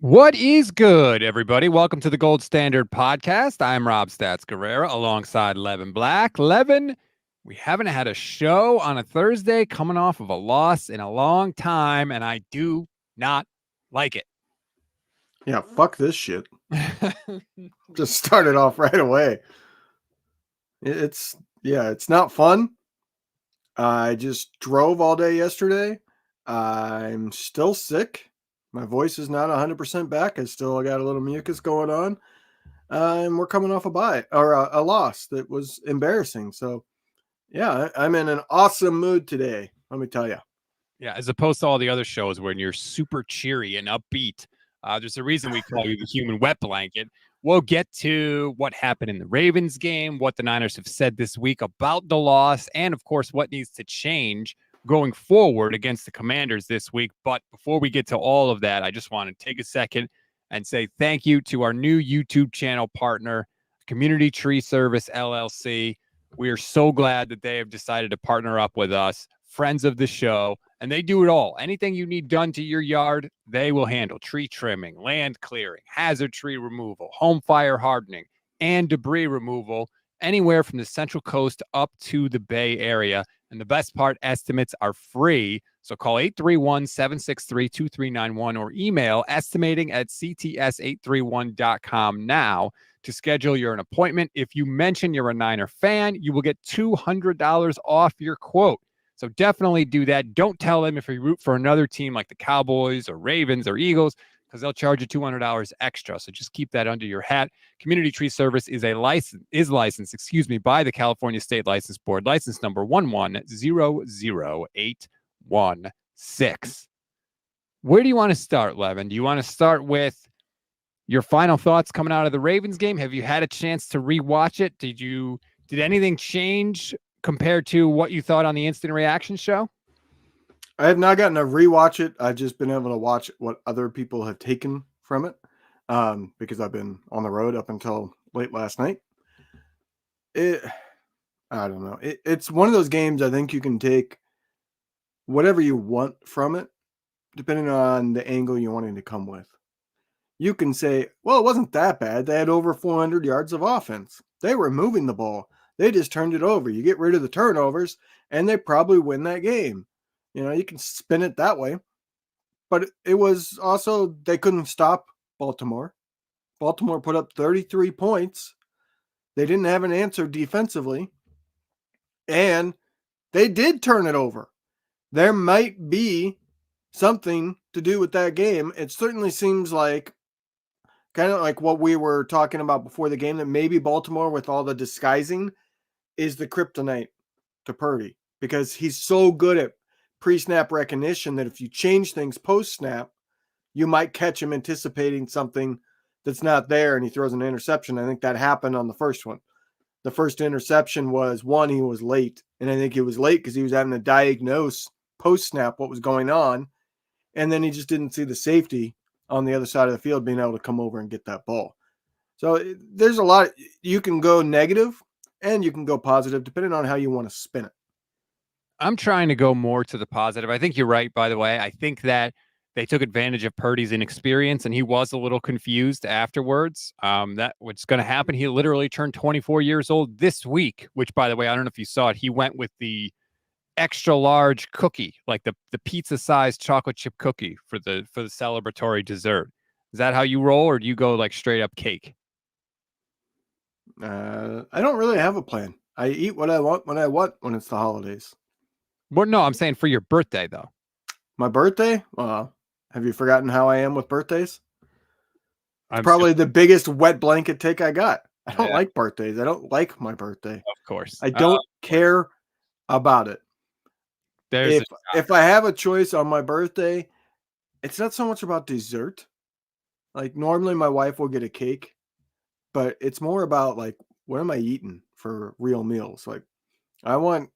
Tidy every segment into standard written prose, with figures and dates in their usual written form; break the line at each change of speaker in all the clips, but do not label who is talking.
What is good, everybody? Welcome to the Gold Standard Podcast. I'm Rob Stats Guerrera alongside Levin Black. Levin, we haven't had a show on a Thursday coming off of a loss in a long time, and I do not like it.
Yeah, fuck this shit. Just started off right away. It's not fun. I just drove all day yesterday. I'm still sick. My voice is not 100% back. I still got a little mucus going on. And we're coming off a bye or a loss that was embarrassing. So, yeah, I'm in an awesome mood today. Let me tell you.
Yeah, as opposed to all the other shows when you're super cheery and upbeat. There's a reason we call you the human wet blanket. We'll get to what happened in the Ravens game, what the Niners have said this week about the loss, and of course, what needs to change going forward against the Commanders this week. But before we get to all of that, I just want to take a second and say thank you to our new YouTube channel partner, Community Tree Service LLC. We are so glad that they have decided to partner up with us, friends of the show, and they do it all. Anything you need done to your yard, they will handle. Tree trimming, land clearing, hazard tree removal, home fire hardening, and debris removal, anywhere from the Central Coast up to the Bay Area. And the best part, estimates are free. So call 831-763-2391 or email estimating@cts831.com now to schedule your appointment. If you mention you're a Niner fan, you will get $200 off your quote. So definitely do that. Don't tell them if you root for another team like the Cowboys or Ravens or Eagles, because they'll charge you $200 extra. So just keep that under your hat. Community Tree Service is licensed by the California State License Board, license number 1100816. Where do you want to start, Levin? Do you want to start with your final thoughts coming out of the Ravens game? Have you had a chance to rewatch it? Did anything change compared to what you thought on the instant reaction show?
I have not gotten to rewatch it. I've just been able to watch what other people have taken from it because I've been on the road up until late last night. I don't know. It's one of those games I think you can take whatever you want from it, depending on the angle you want it to come with. You can say, well, it wasn't that bad. They had over 400 yards of offense. They were moving the ball. They just turned it over. You get rid of the turnovers, and they probably win that game. You know, you can spin it that way. But it was also, they couldn't stop Baltimore. Baltimore put up 33 points. They didn't have an answer defensively. And they did turn it over. There might be something to do with that game. It certainly seems like kind of like what we were talking about before the game, that maybe Baltimore, with all the disguising, is the kryptonite to Purdy, because he's so good at pre-snap recognition that if you change things post-snap, you might catch him anticipating something that's not there and he throws an interception. I think that happened on the first one. The first interception was he was late, and I think he was late because he was having to diagnose post-snap what was going on, and then he just didn't see the safety on the other side of the field being able to come over and get that ball. So there's a lot. You can go negative and you can go positive depending on how you want to spin it.
I'm trying to go more to the positive. I think you're right, by the way. I think that they took advantage of Purdy's inexperience, and he was a little confused afterwards. That what's going to happen. He literally turned 24 years old this week, which, by the way, I don't know if you saw it. He went with the extra large cookie, like the pizza-sized chocolate chip cookie for the celebratory dessert. Is that how you roll, or do you go like straight up cake?
I don't really have a plan. I eat what I want when it's the holidays.
Well, no, I'm saying for your birthday, though.
My birthday? Have you forgotten how I am with birthdays? It's probably the biggest wet blanket take I got. I don't like birthdays. I don't like my birthday.
Of course.
I don't care about it. If I have a choice on my birthday, it's not so much about dessert. Like normally my wife will get a cake, but it's more about like, what am I eating for real meals? Like I want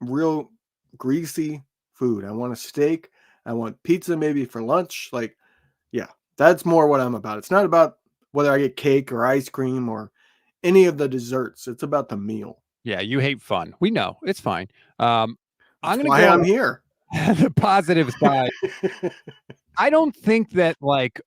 real greasy food. I want a steak. I want pizza maybe for lunch. Like, yeah, that's more what I'm about. It's not about whether I get cake or ice cream or any of the desserts. It's about the meal.
Yeah, you hate fun. We know. It's fine.
That's why I'm here.
The positive side. I don't think that like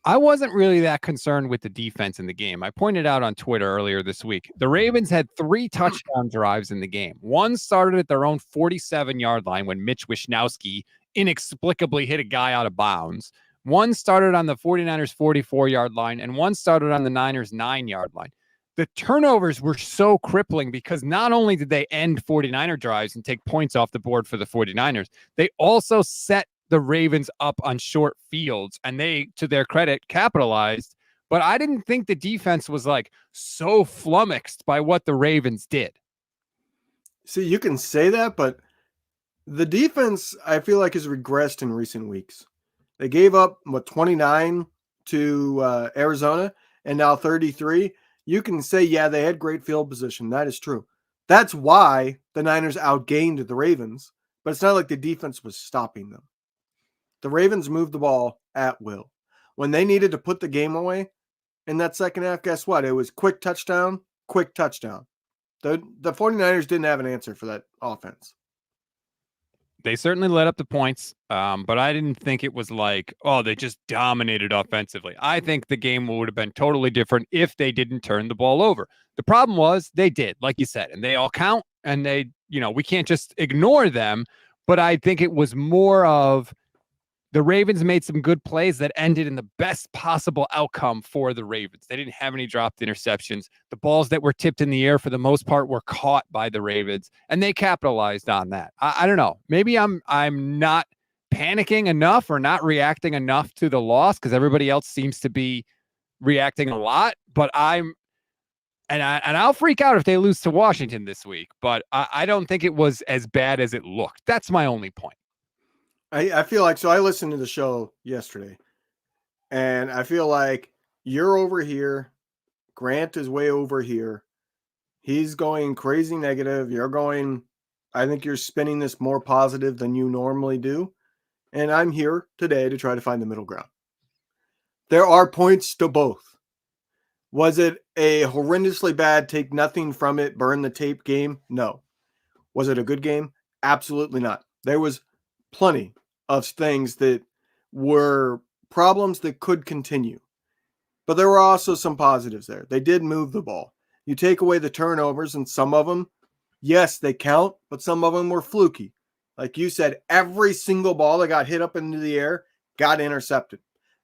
I wasn't really that concerned with the defense in the game. I pointed out on Twitter earlier this week, the Ravens had 3 touchdown drives in the game. One started at their own 47-yard line when Mitch Wishnowsky inexplicably hit a guy out of bounds. One started on the 49ers 44-yard line, and one started on the Niners 9-yard line. The turnovers were so crippling because not only did they end 49er drives and take points off the board for the 49ers, they also set the Ravens up on short fields, and they, to their credit, capitalized. But I didn't think the defense was like so flummoxed by what the Ravens did.
See, you can say that, but the defense, I feel like, has regressed in recent weeks. They gave up, 29 to Arizona and now 33. You can say, yeah, they had great field position. That is true. That's why the Niners outgained the Ravens, but it's not like the defense was stopping them. The Ravens moved the ball at will. When they needed to put the game away in that second half, guess what? It was quick touchdown, quick touchdown. The 49ers didn't have an answer for that offense.
They certainly let up the points, but I didn't think it was like, oh, they just dominated offensively. I think the game would have been totally different if they didn't turn the ball over. The problem was they did, like you said, and they all count, and they, we can't just ignore them, but I think it was more of the Ravens made some good plays that ended in the best possible outcome for the Ravens. They didn't have any dropped interceptions. The balls that were tipped in the air for the most part were caught by the Ravens, and they capitalized on that. I don't know. Maybe I'm not panicking enough or not reacting enough to the loss because everybody else seems to be reacting a lot. But I'll freak out if they lose to Washington this week. But I don't think it was as bad as it looked. That's my only point.
I feel like, so I listened to the show yesterday, and I feel like you're over here. Grant is way over here. He's going crazy negative. I think you're spinning this more positive than you normally do. And I'm here today to try to find the middle ground. There are points to both. Was it a horrendously bad, take nothing from it, burn the tape game? No. Was it a good game? Absolutely not. There was plenty of things that were problems that could continue. But there were also some positives there. They did move the ball. You take away the turnovers, and some of them, yes, they count, but some of them were fluky. Like you said, every single ball that got hit up into the air got intercepted.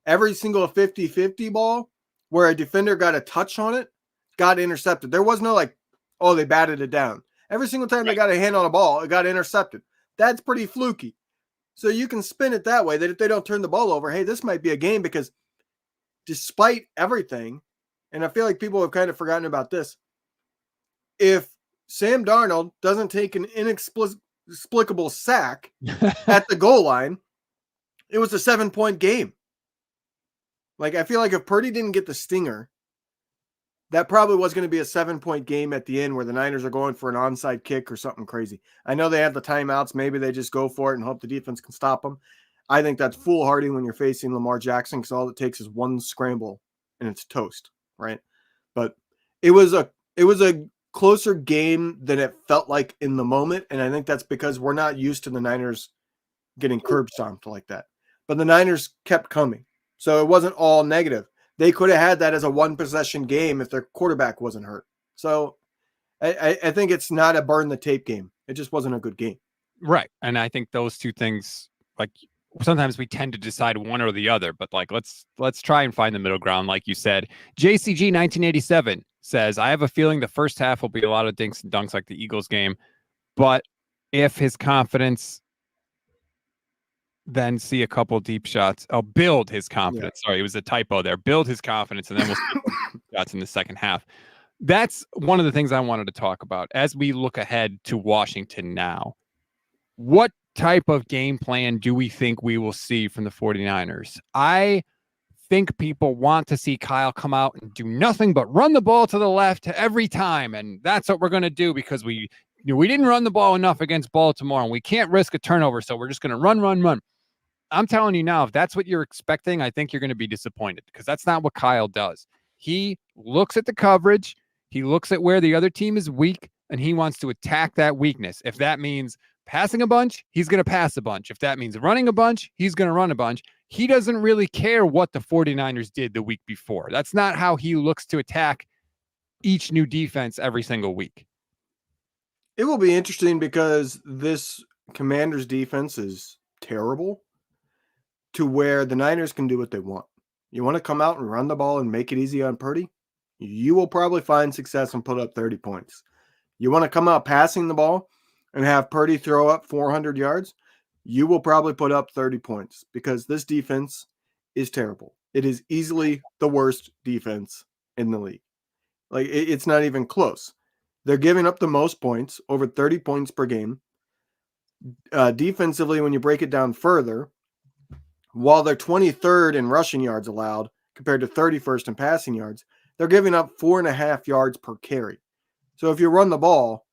Every single 50-50 ball where a defender got a touch on it got intercepted. There was no like, oh, they batted it down. Every single time they got a hand on a ball, it got intercepted. That's pretty fluky. So you can spin it that way, that if they don't turn the ball over, hey, this might be a game, because despite everything, and I feel like people have kind of forgotten about this, if Sam Darnold doesn't take an inexplicable sack at the goal line, it was a 7-point game. Like, I feel like if Purdy didn't get the stinger, that probably was going to be a 7-point game at the end where the Niners are going for an onside kick or something crazy. I know they have the timeouts. Maybe they just go for it and hope the defense can stop them. I think that's foolhardy when you're facing Lamar Jackson, because all it takes is one scramble and it's toast, right? But it was a closer game than it felt like in the moment, and I think that's because we're not used to the Niners getting curb stomped like that. But the Niners kept coming, so it wasn't all negative. They could have had that as a one-possession game if their quarterback wasn't hurt. So I think it's not a burn the tape game. It just wasn't a good game.
Right. And I think those two things, like, sometimes we tend to decide one or the other, but like, let's try and find the middle ground. Like you said, JCG 1987 says, I have a feeling the first half will be a lot of dinks and dunks like the Eagles game, but if his confidence, then see a couple deep shots. Oh, build his confidence. Yeah. Sorry, it was a typo there. Build his confidence, and then we'll see shots in the second half. That's one of the things I wanted to talk about as we look ahead to Washington now. What type of game plan do we think we will see from the 49ers? I think people want to see Kyle come out and do nothing but run the ball to the left every time, and that's what we're going to do because we didn't run the ball enough against Baltimore, and we can't risk a turnover, so we're just going to run. I'm telling you now, if that's what you're expecting, I think you're going to be disappointed, because that's not what Kyle does. He looks at the coverage, he looks at where the other team is weak, and he wants to attack that weakness. If that means passing a bunch, he's going to pass a bunch. If that means running a bunch, he's going to run a bunch. he doesn't really care what the 49ers did the week before. That's not how he looks to attack each new defense every single week.
It will be interesting because this Commanders defense is terrible to where the Niners can do what they want. You want to come out and run the ball and make it easy on Purdy? You will probably find success and put up 30 points. You want to come out passing the ball and have Purdy throw up 400 yards? You will probably put up 30 points because this defense is terrible. It is easily the worst defense in the league. Like, it's not even close. They're giving up the most points, over 30 points per game. Defensively, when you break it down further, while they're 23rd in rushing yards allowed compared to 31st in passing yards, they're giving up 4.5 yards per carry. So if you run the ball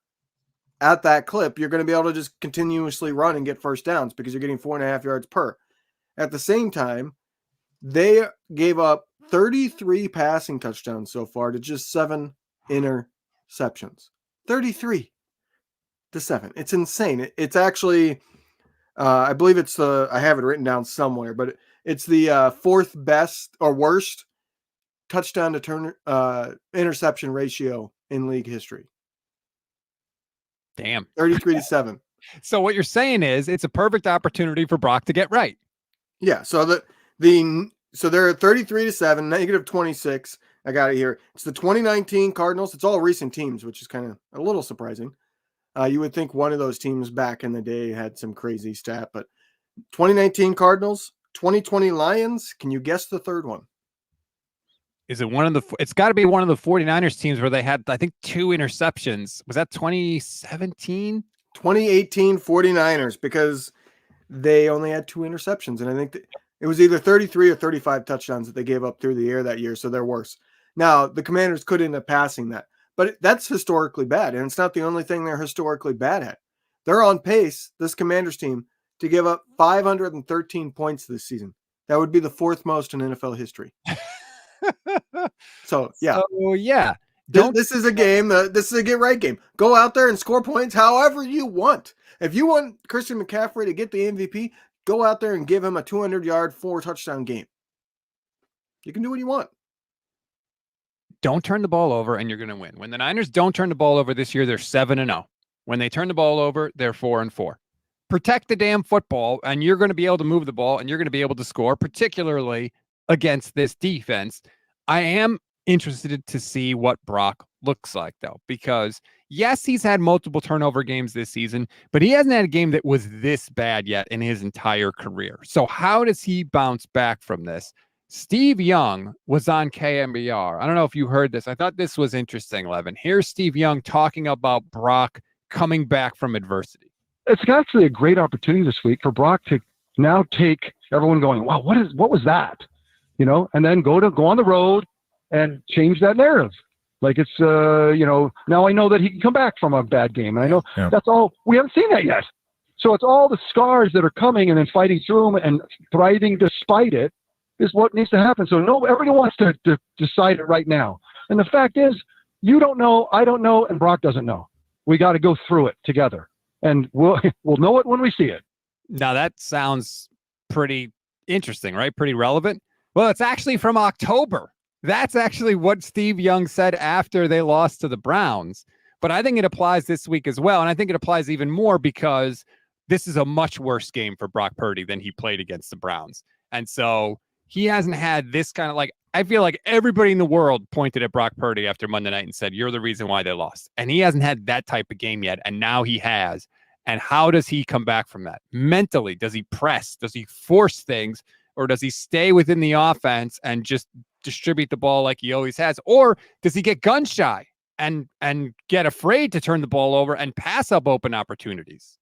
at that clip, you're going to be able to just continuously run and get first downs because you're getting 4.5 yards per. At the same time, they gave up 33 passing touchdowns so far to just 7 interceptions. 33 to 7. It's insane. It's actually, I believe it's I have it written down somewhere, but it's the fourth best or worst touchdown to interception ratio in league history.
Damn.
33 to 7.
So what you're saying is it's a perfect opportunity for Brock to get right.
Yeah. So so they're at 33 to 7, negative 26. I got it here. It's the 2019 Cardinals. It's all recent teams, which is kind of a little surprising. You would think one of those teams back in the day had some crazy stat, but 2019 Cardinals, 2020 Lions. Can you guess the third one?
Is it one of the, it's got to be one of the 49ers teams where they had, I think, 2 interceptions. Was that 2017?
2018 49ers, because they only had 2 interceptions. And I think it was either 33 or 35 touchdowns that they gave up through the air that year. So they're worse. Now, the Commanders could end up passing that, but that's historically bad. And it's not the only thing they're historically bad at. They're on pace, this Commanders team, to give up 513 points this season. That would be the 4th most in NFL history. So, yeah.
Oh, yeah.
This is a game. This is a get right game. Go out there and score points however you want. If you want Christian McCaffrey to get the MVP, go out there and give him a 200-yard, 4-touchdown game. You can do what you want.
Don't turn the ball over and you're going to win. When the Niners don't turn the ball over this year, they're 7-0. When they turn the ball over, they're 4-4. Protect the damn football and you're going to be able to move the ball and you're going to be able to score, particularly against this defense. I am interested to see what Brock looks like, though, because yes, he's had multiple turnover games this season, but he hasn't had a game that was this bad yet in his entire career. So how does he bounce back from this? Steve Young was on KMBR. I don't know if you heard this. I thought this was interesting, Levin. Here's Steve Young talking about Brock coming back from adversity.
It's actually a great opportunity this week for Brock to now take everyone going, wow, what was that? You know, and then go on the road and change that narrative. Like it's, now I know that he can come back from a bad game. And I know that's all. We haven't seen that yet. So it's all the scars that are coming and then fighting through them and thriving despite it is what needs to happen. So everybody wants to decide it right now. And the fact is, you don't know, I don't know, and Brock doesn't know. We got to go through it together. And we'll know it when we see it.
Now that sounds pretty interesting, right? Pretty relevant. Well, it's actually from October. That's actually what Steve Young said after they lost to the Browns. But I think it applies this week as well. And I think it applies even more because this is a much worse game for Brock Purdy than he played against the Browns. And so he hasn't had this kind of I feel like everybody in the world pointed at Brock Purdy after Monday night and said, you're the reason why they lost. And he hasn't had that type of game yet. And now he has. And how does he come back from that? Mentally, does he press? Does he force things? Or does he stay within the offense and just distribute the ball like he always has? Or does he get gun shy and get afraid to turn the ball over and pass up open opportunities?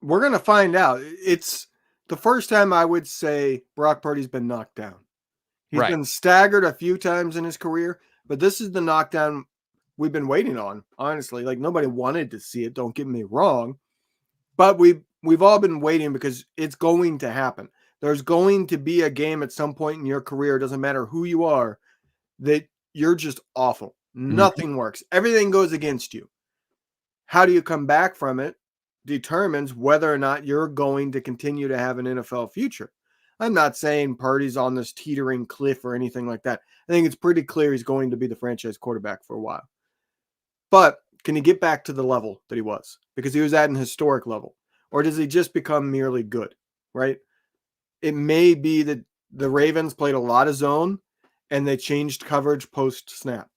We're going to find out. It's the first time I would say Brock Purdy's been knocked down. He's been staggered a few times in his career, but this is the knockdown we've been waiting on, honestly. Like, nobody wanted to see it, don't get me wrong. But we've all been waiting because it's going to happen. There's going to be a game at some point in your career, it doesn't matter who you are, that you're just awful. Nothing works. Everything goes against you. How do you come back from it determines whether or not you're going to continue to have an NFL future. I'm not saying Purdy's on this teetering cliff or anything like that. I think it's pretty clear he's going to be the franchise quarterback for a while. But can he get back to the level that he was? Because he was at an historic level. Or does he just become merely good, right? It may be that the Ravens played a lot of zone and they changed coverage post-snap.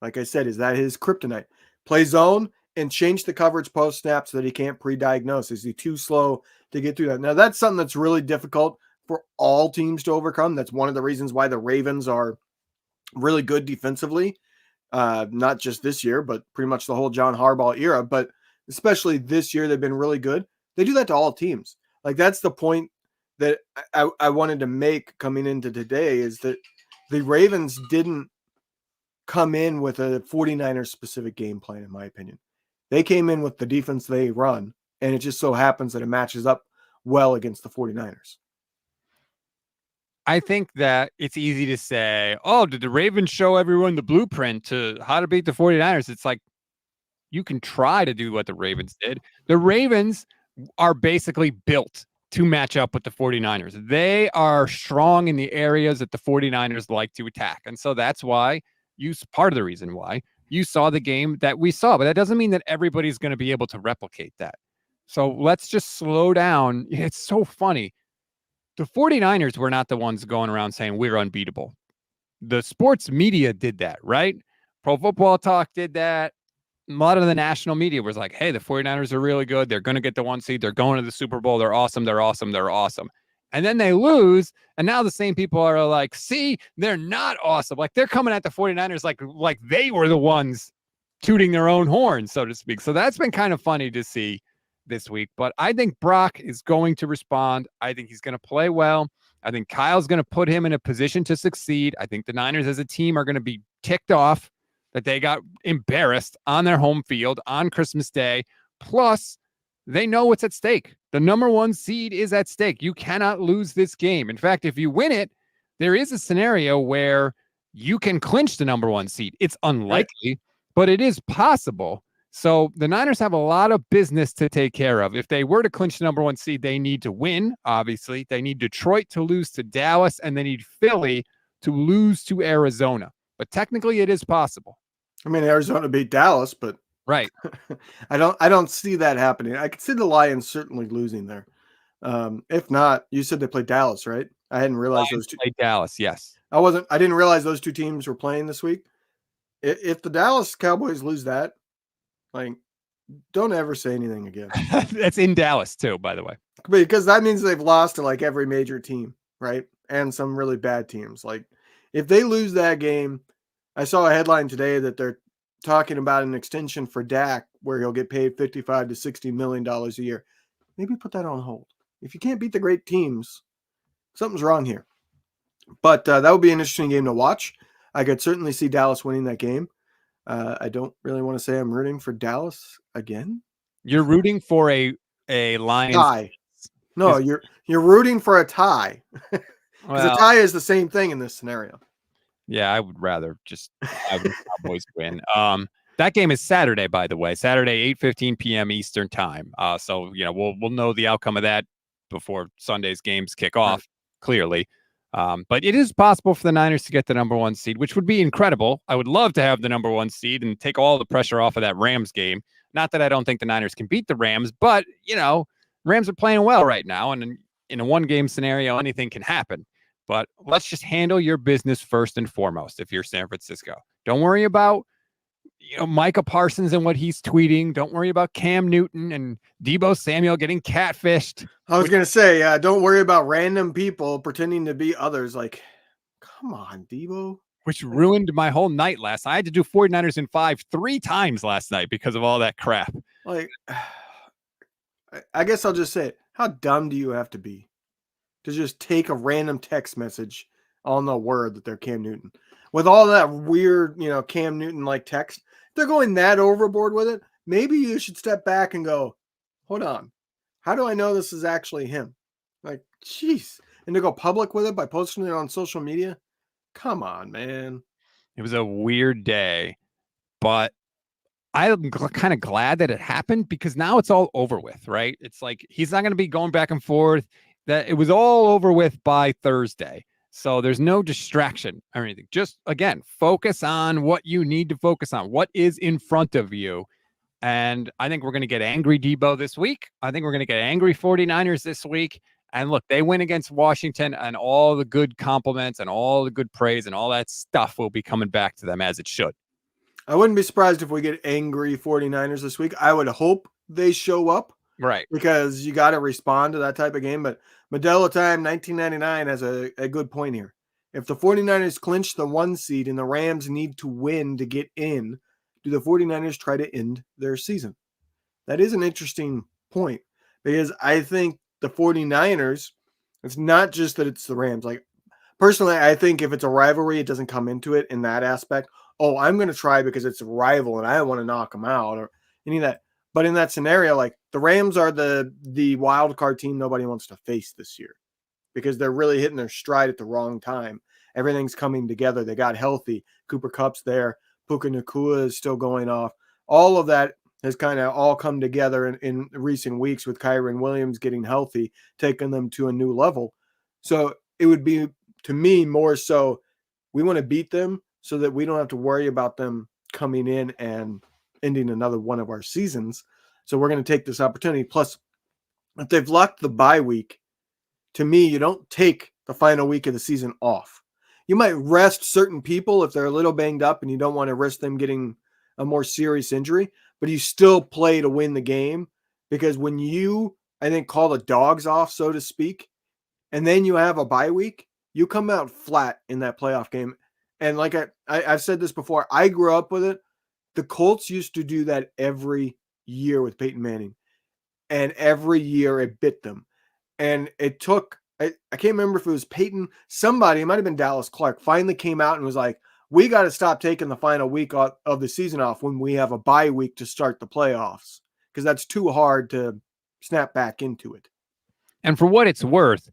Like I said, is that his kryptonite? Play zone and change the coverage post-snap so that he can't pre-diagnose. Is he too slow to get through that? Now, that's something that's really difficult for all teams to overcome. That's one of the reasons why the Ravens are really good defensively. Not just this year, but pretty much the whole John Harbaugh era. But especially this year, they've been really good. They do that to all teams. Like, that's the point that I wanted to make coming into today, is that the Ravens didn't come in with a 49ers specific game plan, in my opinion. They came in with the defense they run, and it just so happens that it matches up well against the 49ers.
I think that it's easy to say, oh, did the Ravens show everyone the blueprint to how to beat the 49ers? It's like, you can try to do what the Ravens did. The Ravens are basically built to match up with the 49ers. They are strong in the areas that the 49ers like to attack. And so that's why part of the reason why you saw the game that we saw, but that doesn't mean that everybody's going to be able to replicate that. So let's just slow down. It's so funny. The 49ers were not the ones going around saying we're unbeatable. The sports media did that, right? Pro Football Talk did that. A lot of the national media was like, hey, the 49ers are really good. They're going to get the 1 seed. They're going to the Super Bowl. They're awesome. They're awesome. They're awesome. And then they lose. And now the same people are like, see, they're not awesome. Like, they're coming at the 49ers like they were the ones tooting their own horn, so to speak. So that's been kind of funny to see this week. But I think Brock is going to respond. I think he's going to play well. I think Kyle's going to put him in a position to succeed. I think the Niners as a team are going to be ticked off that they got embarrassed on their home field on Christmas Day. Plus, they know what's at stake. The number 1 seed is at stake. You cannot lose this game. In fact, if you win it, there is a scenario where you can clinch the number 1 seed. It's unlikely, but it is possible. So the Niners have a lot of business to take care of. If they were to clinch the number 1 seed, they need to win, obviously. They need Detroit to lose to Dallas, and they need Philly to lose to Arizona. But technically, it is possible.
I mean, Arizona beat Dallas, but
right.
I don't see that happening. I could see the Lions certainly losing there. If not, you said they played Dallas, right? I hadn't realized those two
played Dallas. Yes.
I didn't realize those two teams were playing this week. If the Dallas Cowboys lose that, like, don't ever say anything again.
That's in Dallas too, by the way.
Because that means they've lost to like every major team, right? And some really bad teams. Like, if they lose that game, I saw a headline today that they're talking about an extension for Dak where he'll get paid $55 to $60 million a year. Maybe put that on hold. If you can't beat the great teams, something's wrong here. But that would be an interesting game to watch. I could certainly see Dallas winning that game. I don't really want to say I'm rooting for Dallas again.
You're rooting for a Lions
tie. No, you're rooting for a tie. Because a tie is the same thing in this scenario.
Yeah, I would rather just have the Cowboys win. That game is Saturday, by the way. Saturday, 8:15 p.m. Eastern time. So we'll know the outcome of that before Sunday's games kick off. Clearly, but it is possible for the Niners to get the number 1 seed, which would be incredible. I would love to have the number 1 seed and take all the pressure off of that Rams game. Not that I don't think the Niners can beat the Rams, but Rams are playing well right now, and in a 1-game scenario, anything can happen. But let's just handle your business first and foremost if you're San Francisco. Don't worry about Micah Parsons and what he's tweeting. Don't worry about Cam Newton and Deebo Samuel getting catfished.
I was going to say, don't worry about random people pretending to be others. Like, come on, Deebo.
Which ruined my whole night last night. I had to do 49ers in 5 3 times last night because of all that crap.
Like, I guess I'll just say it. How dumb do you have to be to just take a random text message on the word that they're Cam Newton? With all that weird, Cam Newton-like text, they're going that overboard with it. Maybe you should step back and go, hold on. How do I know this is actually him? Like, jeez. And to go public with it by posting it on social media? Come on, man.
It was a weird day, but I'm kind of glad that it happened because now it's all over with, right? It's like he's not going to be going back and forth. that it was all over with by Thursday. So there's no distraction or anything. Just, again, focus on what you need to focus on, what is in front of you. And I think we're going to get angry Debo this week. I think we're going to get angry 49ers this week. And look, they win against Washington, and all the good compliments and all the good praise and all that stuff will be coming back to them as it should.
I wouldn't be surprised if we get angry 49ers this week. I would hope they show up.
Right.
Because you got to respond to that type of game. But Medella Time 1999 has a good point here. If the 49ers clinch the 1 seed and the Rams need to win to get in, do the 49ers try to end their season? That is an interesting point, because I think the 49ers, it's not just that it's the Rams. Like, personally, I think if it's a rivalry, it doesn't come into it in that aspect. Oh, I'm going to try because it's a rival and I want to knock them out or any of that. But in that scenario, like, the Rams are the wild card team nobody wants to face this year, because they're really hitting their stride at the wrong time. Everything's coming together. They got healthy. Cooper Kupp's there. Puka Nacua is still going off. All of that has kind of all come together in recent weeks with Kyren Williams getting healthy, taking them to a new level. So it would be, to me, more so we want to beat them so that we don't have to worry about them coming in and ending another one of our seasons. So we're going to take this opportunity. Plus, if they've locked the bye week, to me, you don't take the final week of the season off. You might rest certain people if they're a little banged up and you don't want to risk them getting a more serious injury, but you still play to win the game, because when you, I think, call the dogs off, so to speak, and then you have a bye week, you come out flat in that playoff game. And like I've said this before, I grew up with it. The Colts used to do that every year with Peyton Manning, and every year it bit them. And it took, I can't remember if it was Peyton, somebody, it might have been Dallas Clark, finally came out and was like, we got to stop taking the final week of the season off when we have a bye week to start the playoffs, because that's too hard to snap back into it.
And for what it's worth,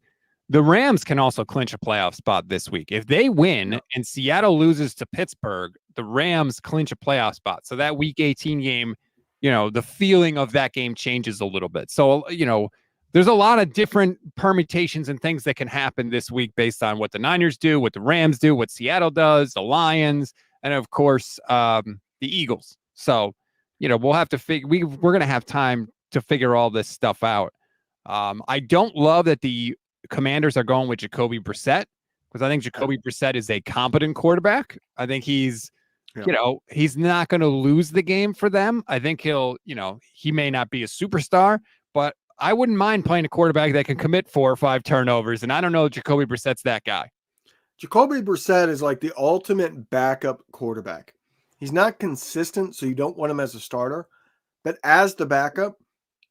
the Rams can also clinch a playoff spot this week. If they win and Seattle loses to Pittsburgh, the Rams clinch a playoff spot. So that week 18 game, the feeling of that game changes a little bit. So, there's a lot of different permutations and things that can happen this week based on what the Niners do, what the Rams do, what Seattle does, the Lions, and of course, the Eagles. So, we'll have to we're going to have time to figure all this stuff out. I don't love that the Commanders are going with Jacoby Brissett, because I think Jacoby Brissett is a competent quarterback. I think he's not going to lose the game for them. I think he may not be a superstar, but I wouldn't mind playing a quarterback that can commit 4 or 5 turnovers. And I don't know if Jacoby Brissett's that guy.
Jacoby Brissett is like the ultimate backup quarterback. He's not consistent, so you don't want him as a starter. But as the backup,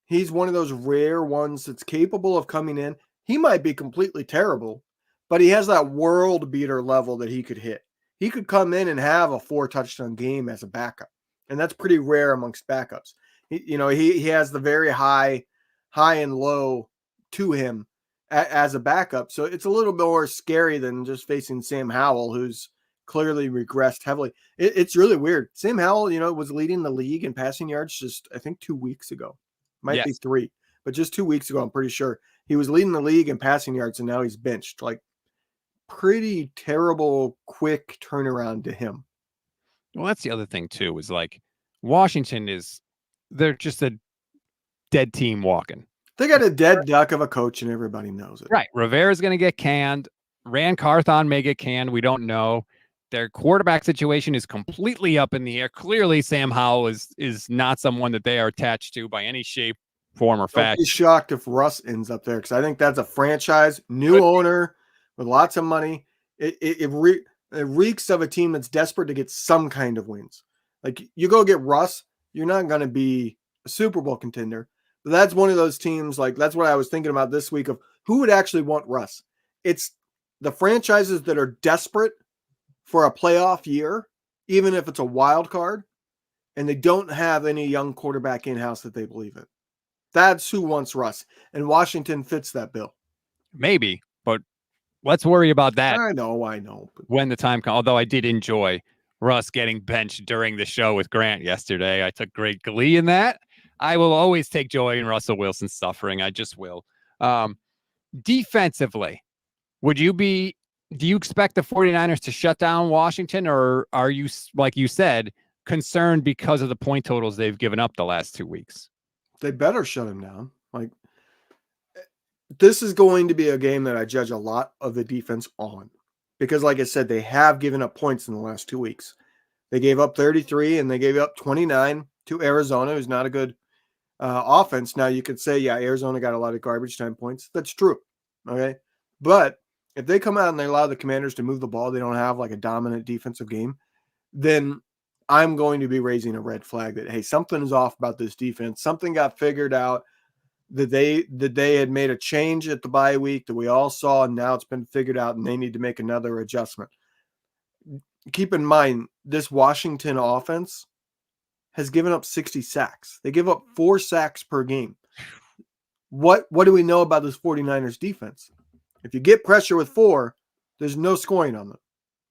he's one of those rare ones that's capable of coming in. He might be completely terrible, but he has that world beater level that he could hit. He could come in and have a 4-touchdown game as a backup, and that's pretty rare amongst backups. He has the very high and low to him as a backup, so it's a little bit more scary than just facing Sam Howell, who's clearly regressed heavily. It's really weird. Sam Howell, was leading the league in passing yards just, I think, 2 weeks ago. Might be 3, but just 2 weeks ago, I'm pretty sure. He was leading the league in passing yards, and now he's benched. Like, pretty terrible, quick turnaround to him.
Well, that's the other thing, too, is like Washington they're just a dead team walking.
They got a dead duck of a coach, and everybody knows it.
Right. Rivera's going to get canned. Rand Carthon may get canned. We don't know. Their quarterback situation is completely up in the air. Clearly, Sam Howell is not someone that they are attached to by any shape, form, or fashion.
I'd be shocked if Russ ends up there, because I think that's a franchise, new owner with lots of money. It reeks of a team that's desperate to get some kind of wins. Like, you go get Russ, you're not going to be a Super Bowl contender. But that's one of those teams, like, that's what I was thinking about this week, of who would actually want Russ. It's the franchises that are desperate for a playoff year, even if it's a wild card, and they don't have any young quarterback in-house that they believe in. That's who wants Russ, and Washington fits that bill.
Maybe, but let's worry about that.
I know.
When the time comes, although I did enjoy Russ getting benched during the show with Grant yesterday. I took great glee in that. I will always take joy in Russell Wilson's suffering. I just will. defensively, do you expect the 49ers to shut down Washington, or are you, like you said, concerned because of the point totals they've given up the last 2 weeks?
They better shut him down. Like, this is going to be a game that I judge a lot of the defense on, because like I said, they have given up points in the last 2 weeks. They gave up 33 and they gave up 29 to Arizona, who's not a good offense. Now you could say, yeah, Arizona got a lot of garbage time points. That's true. Okay. But if they come out and they allow the Commanders to move the ball, they don't have like a dominant defensive game, then I'm going to be raising a red flag that, hey, something is off about this defense. Something got figured out, that they had made a change at the bye week that we all saw, and now it's been figured out and they need to make another adjustment. Keep in mind, this Washington offense has given up 60 sacks. They give up 4 sacks per game. What do we know about this 49ers defense? If you get pressure with 4, there's no scoring on them.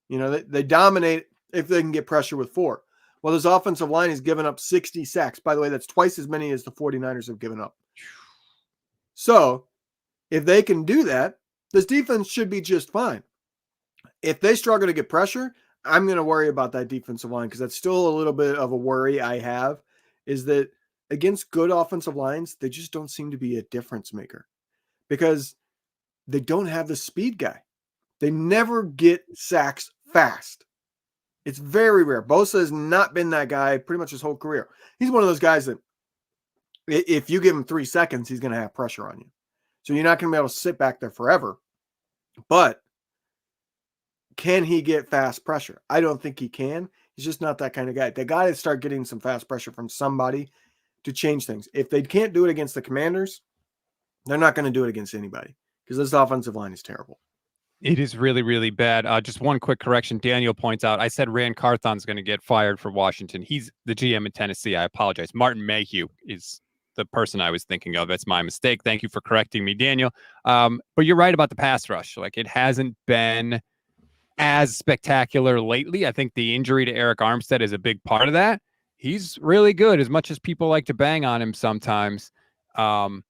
You know, they dominate if they can get pressure with 4. Well, this offensive line has given up 60 sacks. By the way, that's twice as many as the 49ers have given up. So if they can do that, this defense should be just fine. If they struggle to get pressure, I'm going to worry about that defensive line, because that's still a little bit of a worry I have, is that against good offensive lines, they just don't seem to be a difference maker, because they don't have the speed guy. They never get sacks fast. It's very rare. Bosa has not been that guy pretty much his whole career. He's one of those guys that if you give him 3 seconds, he's going to have pressure on you. So you're not going to be able to sit back there forever. But can he get fast pressure? I don't think he can. He's just not that kind of guy. They got to start getting some fast pressure from somebody to change things. If they can't do it against the Commanders, they're not going to do it against anybody, because this offensive line is terrible.
It is really, really bad. Just one quick correction. Daniel points out, I said Rand Carthon's going to get fired for Washington. He's the GM in Tennessee. I apologize. Martin Mayhew is the person I was thinking of. That's my mistake. Thank you for correcting me, Daniel. But you're right about the pass rush. Like, it hasn't been as spectacular lately. I think the injury to Eric Armstead is a big part of that. He's really good, as much as people like to bang on him sometimes. I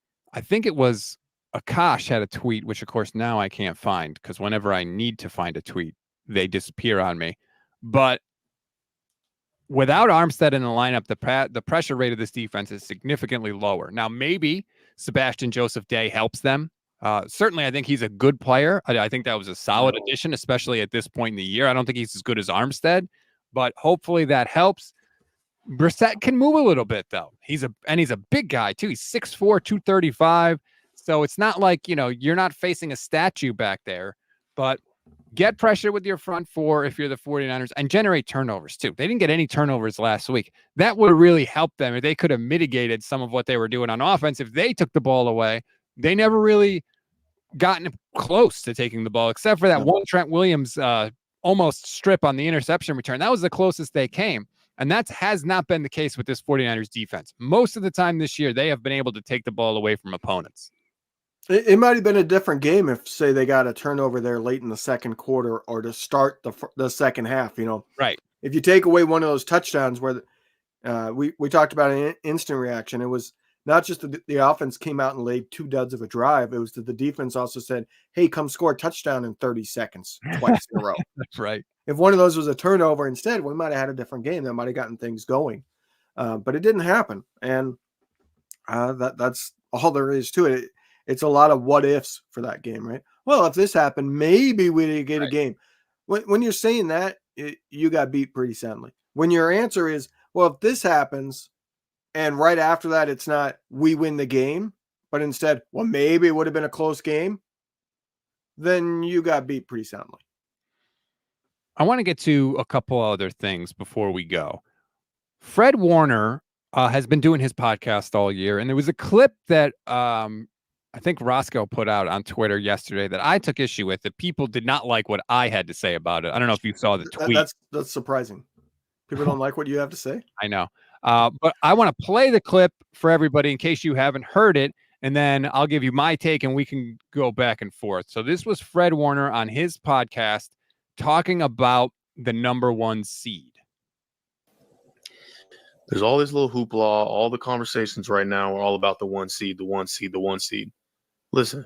think it was Akash had a tweet, which of course now I can't find, because whenever I need to find a tweet, they disappear on me. But without Armstead in the lineup, the pressure rate of this defense is significantly lower. Now, maybe Sebastian Joseph Day helps them. Certainly, I think he's a good player. I think that was a solid addition, especially at this point in the year. I don't think he's as good as Armstead, but hopefully that helps. Brissett can move a little bit, though. He's a big guy, too. He's 6'4", 235. So it's not like, you're not facing a statue back there, but get pressure with your front 4 if you're the 49ers, and generate turnovers, too. They didn't get any turnovers last week. That would have really helped them if they could have mitigated some of what they were doing on offense. If they took the ball away, they never really gotten close to taking the ball, except for that one Trent Williams almost strip on the interception return. That was the closest they came. And that has not been the case with this 49ers defense. Most of the time this year, they have been able to take the ball away from opponents.
It might have been a different game if, say, they got a turnover there late in the second quarter or to start the second half.
Right.
If you take away one of those touchdowns where we talked about an instant reaction, it was not just the offense came out and laid 2 duds of a drive. It was that the defense also said, hey, come score a touchdown in 30 seconds twice in a row.
That's right.
If one of those was a turnover instead, we might have had a different game that might have gotten things going. But it didn't happen. And that's all there is to it. It's a lot of what ifs for that game, right? Well, if this happened, maybe we get a game. When you're saying that, you got beat pretty soundly. When your answer is, well, if this happens, and right after that, it's not we win the game, but instead, well, maybe it would have been a close game, then you got beat pretty soundly.
I want to get to a couple other things before we go. Fred Warner has been doing his podcast all year, and there was a clip that I think Roscoe put out on Twitter yesterday that I took issue with, that people did not like what I had to say about it. I don't know if you saw the tweet.
That's surprising. People don't like what you have to say.
I know. But I want to play the clip for everybody in case you haven't heard it, and then I'll give you my take and we can go back and forth. So this was Fred Warner on his podcast talking about the number 1 seed.
There's all this little hoopla. All the conversations right now are all about the 1 seed, the 1 seed, the 1 seed. Listen,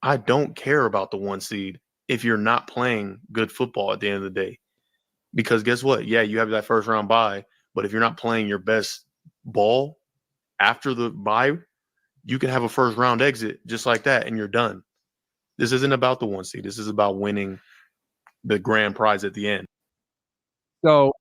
I don't care about the 1 seed if you're not playing good football at the end of the day. Because guess what? Yeah, you have that first round bye, but if you're not playing your best ball after the bye, you can have a first round exit just like that and you're done. This isn't about the 1 seed. This is about winning the grand prize at the end.
So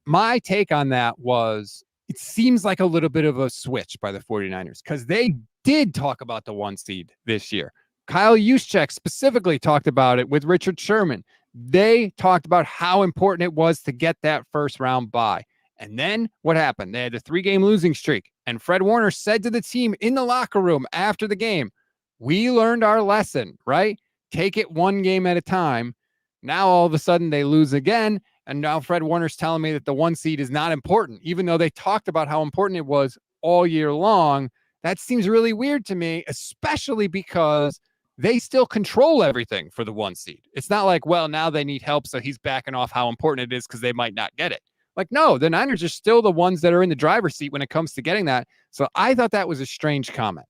my take on that was it seems like a little bit of a switch by the 49ers because they did talk about the 1 seed this year. Kyle Juszczyk specifically talked about it with Richard Sherman. They talked about how important it was to get that first round bye. And then what happened? They had a 3-game losing streak. And Fred Warner said to the team in the locker room after the game, we learned our lesson, right? Take it 1 game at a time. Now all of a sudden they lose again. And now Fred Warner's telling me that the 1 seed is not important, even though they talked about how important it was all year long. That seems really weird to me, especially because they still control everything for the 1 seed. It's not like, well, now they need help, so he's backing off how important it is because they might not get it. Like, no, the Niners are still the ones that are in the driver's seat when it comes to getting that. So I thought that was a strange comment.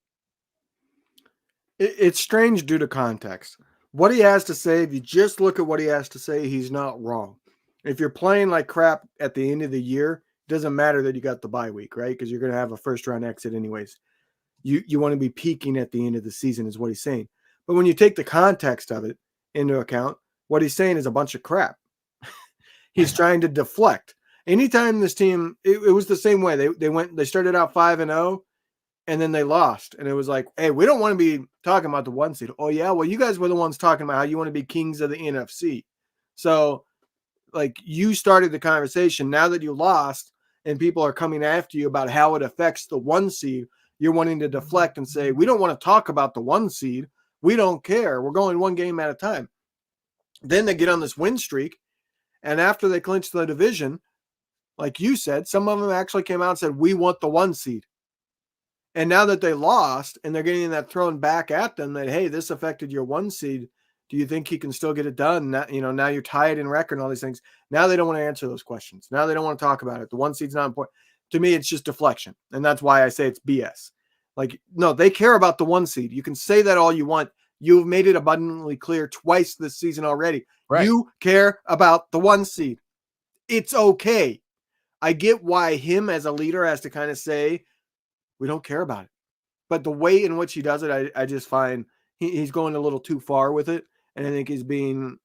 It's strange due to context. What he has to say, if you just look at what he has to say, he's not wrong. If you're playing like crap at the end of the year, it doesn't matter that you got the bye week, right? Because you're going to have a first-round exit anyways. You want to be peaking at the end of the season is what he's saying. But when you take the context of it into account, what he's saying is a bunch of crap. He's trying to deflect. Anytime this team, it was the same way. They started out 5-0, and then they lost. And it was like, hey, we don't want to be talking about the 1 seed. Oh, yeah? Well, you guys were the ones talking about how you want to be kings of the NFC. So, like, you started the conversation. Now that you lost and people are coming after you about how it affects the 1 seed, you're wanting to deflect and say, we don't want to talk about the 1 seed. We don't care. We're going 1 game at a time. Then they get on this win streak. And after they clinched the division, like you said, some of them actually came out and said, we want the 1 seed. And now that they lost and they're getting that thrown back at them that, hey, this affected your 1 seed. Do you think he can still get it done? Now, now you're tied in record and all these things. Now they don't want to answer those questions. Now they don't want to talk about it. The 1 seed's not important. To me, it's just deflection. And that's why I say it's BS. Like, no, they care about the 1 seed. You can say that all you want. You've made it abundantly clear twice this season already. Right. You care about the 1 seed. It's okay. I get why him as a leader has to kind of say, we don't care about it. But the way in which he does it, I just find he's going a little too far with it. And I think he's being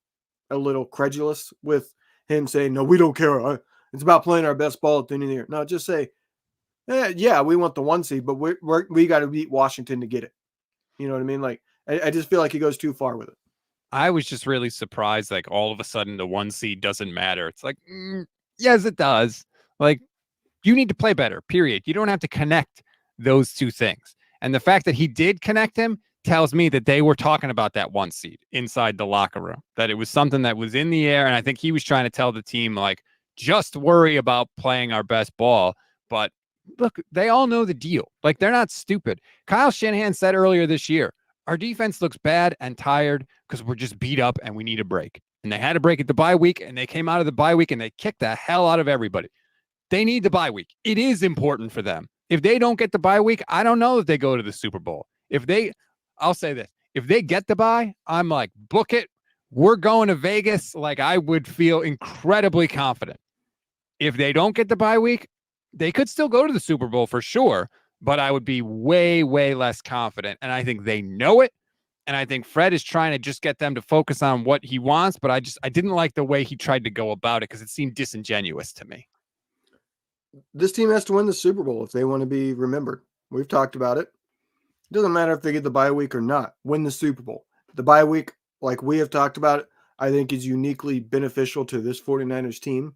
a little credulous with him saying, no, we don't care. It's about playing our best ball at the end of the year. No, just say, yeah, we want the 1 seed, but we got to beat Washington to get it. You know what I mean? Like, I just feel like he goes too far with it.
I was just really surprised. Like, all of a sudden the 1 seed doesn't matter. It's like, yes, it does. Like, you need to play better, period. You don't have to connect those two things. And the fact that he did connect him tells me that they were talking about that 1 seed inside the locker room, that it was something that was in the air. And I think he was trying to tell the team, like, just worry about playing our best ball. But look, they all know the deal. Like, they're not stupid. Kyle Shanahan said earlier this year, our defense looks bad and tired because we're just beat up and we need a break. And they had a break at the bye week, and they came out of the bye week and they kicked the hell out of everybody. They need the bye week. It is important for them. If they don't get the bye week, I don't know if they go to the Super Bowl. I'll say this. If they get the bye, I'm like, book it. We're going to Vegas. Like, I would feel incredibly confident. If they don't get the bye week, they could still go to the Super Bowl for sure, but I would be way, way less confident. And I think they know it. And I think Fred is trying to just get them to focus on what he wants, but I didn't like the way he tried to go about it because it seemed disingenuous to me.
This team has to win the Super Bowl if they want to be remembered. We've talked about it. It doesn't matter if they get the bye week or not. Win the Super Bowl. The bye week, like we have talked about it, I think is uniquely beneficial to this 49ers team,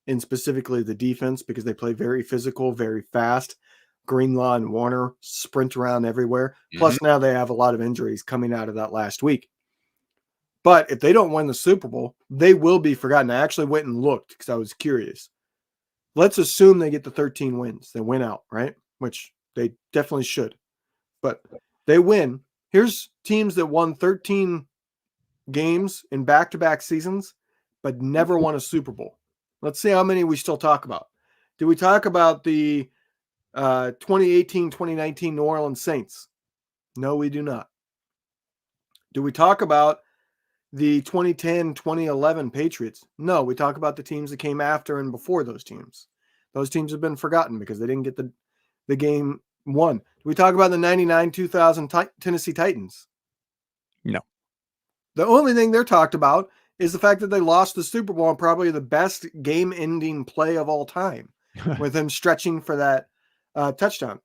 and specifically the defense, because they play very physical, very fast. Greenlaw and Warner sprint around everywhere. Mm-hmm. Plus now they have a lot of injuries coming out of that last week. But if they don't win the Super Bowl, they will be forgotten. I actually went and looked because I was curious. Let's assume they get the 13 wins. They win out, right? Which they definitely should. But they win. Here's teams that won 13 games in back-to-back seasons, but never won a Super Bowl. Let's see how many we still talk about. Do we talk about the 2018, 2019 New Orleans Saints? No, we do not. Do we talk about the 2010, 2011 Patriots? No, we talk about the teams that came after and before those teams. Those teams have been forgotten because they didn't get the game won. Do we talk about the 99, 2000 Tennessee Titans?
No.
The only thing they're talked about is the fact that they lost the Super Bowl and probably the best game-ending play of all time with him stretching for that touchdown.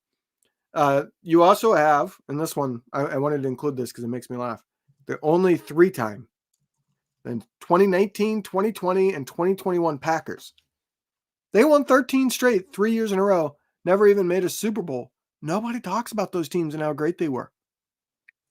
You also have, and this one, I wanted to include this because it makes me laugh, the only 3-time in 2019, 2020, and 2021 Packers. They won 13 straight, 3 years in a row, never even made a Super Bowl. Nobody talks about those teams and how great they were.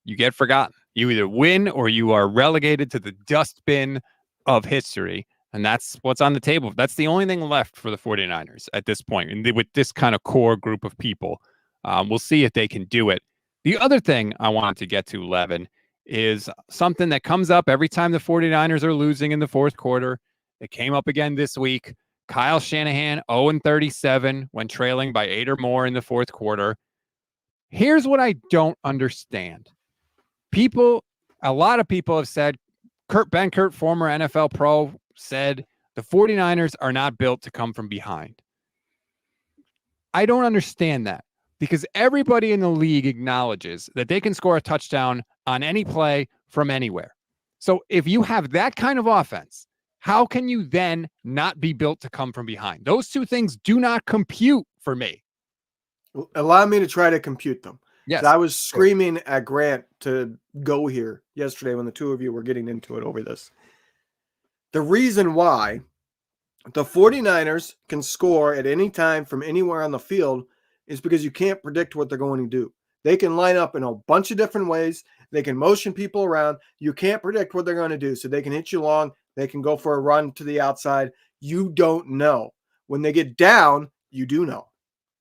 You get forgotten. You either win or you are relegated to the dustbin of history. And that's what's on the table. That's the only thing left for the 49ers at this point. And with this kind of core group of people, we'll see if they can do it. The other thing I wanted to get to, Levin, is something that comes up every time the 49ers are losing in the fourth quarter. It came up again this week. Kyle Shanahan, 0-37 when trailing by 8 or more in the fourth quarter. Here's what I don't understand. A lot of people have said, Kurt, former NFL pro, said the 49ers are not built to come from behind. I don't understand that because everybody in the league acknowledges that they can score a touchdown on any play from anywhere. So if you have that kind of offense, how can you then not be built to come from behind? Those two things do not compute for me.
Allow me to try to compute them.
Yes.
I was screaming at Grant to go here yesterday when the two of you were getting into it over this. The reason why the 49ers can score at any time from anywhere on the field is because you can't predict what they're going to do. They can line up in a bunch of different ways. They can motion people around. You can't predict what they're going to do. So they can hit you long. They can go for a run to the outside. You don't know. When they get down, you do know.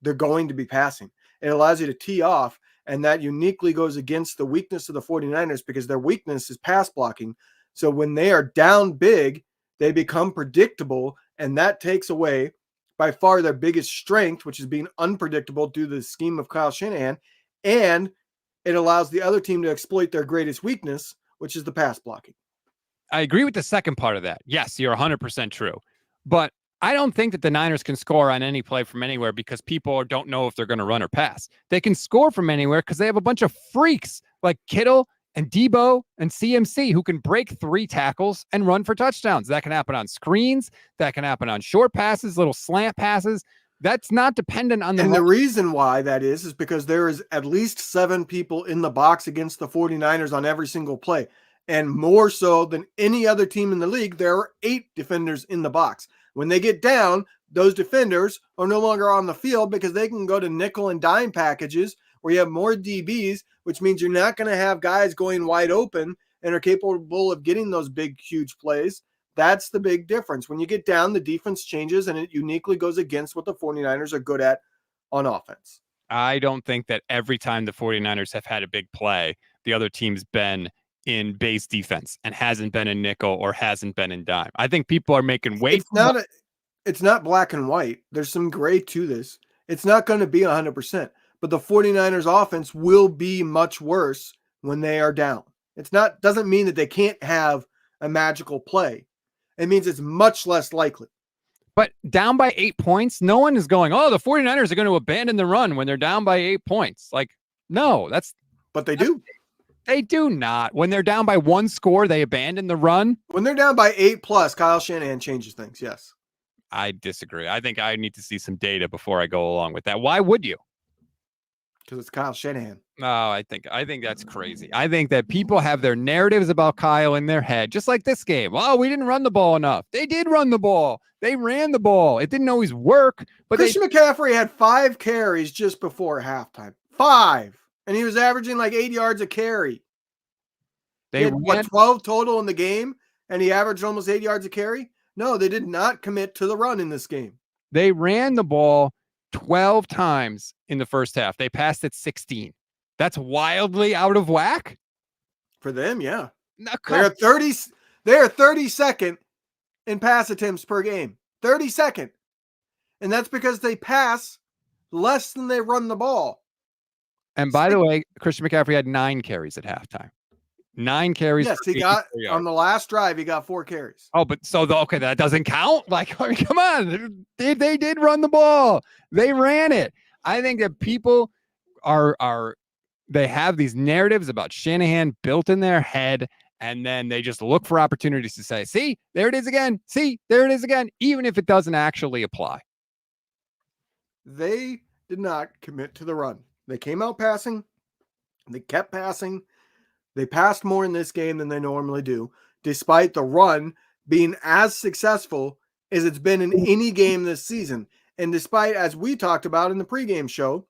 They're going to be passing. It allows you to tee off, and that uniquely goes against the weakness of the 49ers because their weakness is pass blocking. So when they are down big, they become predictable, and that takes away by far their biggest strength, which is being unpredictable due to the scheme of Kyle Shanahan, and it allows the other team to exploit their greatest weakness, which is the pass blocking.
I agree with the second part of that. Yes, you're 100% true. But I don't think that the Niners can score on any play from anywhere because people don't know if they're going to run or pass. They can score from anywhere because they have a bunch of freaks like Kittle and Debo and CMC who can break 3 tackles and run for touchdowns. That can happen on screens. That can happen on short passes, little slant passes. That's not dependent on the.
And the reason why that is because there is at least 7 people in the box against the 49ers on every single play. And more so than any other team in the league, there are 8 defenders in the box. When they get down, those defenders are no longer on the field because they can go to nickel and dime packages where you have more DBs, which means you're not going to have guys going wide open and are capable of getting those big, huge plays. That's the big difference. When you get down, the defense changes, and it uniquely goes against what the 49ers are good at on offense.
I don't think that every time the 49ers have had a big play, the other team's been in base defense and hasn't been in nickel or hasn't been in dime. I think people are making weight.
It's not black and white. There's some gray to this. It's not going to be 100%, but the 49ers offense will be much worse when they are down. Doesn't mean that they can't have a magical play. It means it's much less likely.
But down by 8 points, no one is going, oh, the 49ers are going to abandon the run when they're down by 8 points. Like, no,
but they do.
They do not. When they're down by 1 score, they abandon the run.
When they're down by 8+, Kyle Shanahan changes things. Yes.
I disagree. I think I need to see some data before I go along with that. Why would you?
Because it's Kyle Shanahan.
No, I think that's crazy. I think that people have their narratives about Kyle in their head, just like this game. Oh, we didn't run the ball enough. They did run the ball. They ran the ball. It didn't always work. But
Christian McCaffrey had 5 carries just before halftime. 5. And he was averaging like 8 yards a carry. They had 12 total in the game, and he averaged almost 8 yards a carry? No, they did not commit to the run in this game.
They ran the ball 12 times in the first half. They passed it 16. That's wildly out of whack.
For them, yeah.
No,
they are 32nd in pass attempts per game. 32nd. And that's because they pass less than they run the ball.
And by the way, Christian McCaffrey had 9 carries at halftime. 9 carries.
Yes,
for
he got
84 yards.
on the last drive. He got 4 carries.
Oh, but okay, that doesn't count. Like, I mean, come on, they did run the ball. They ran it. I think that people they have these narratives about Shanahan built in their head, and then they just look for opportunities to say, "See, there it is again. See, there it is again," even if it doesn't actually apply.
They did not commit to the run. They came out passing. They kept passing. They passed more in this game than they normally do, despite the run being as successful as it's been in any game this season. And despite, as we talked about in the pregame show,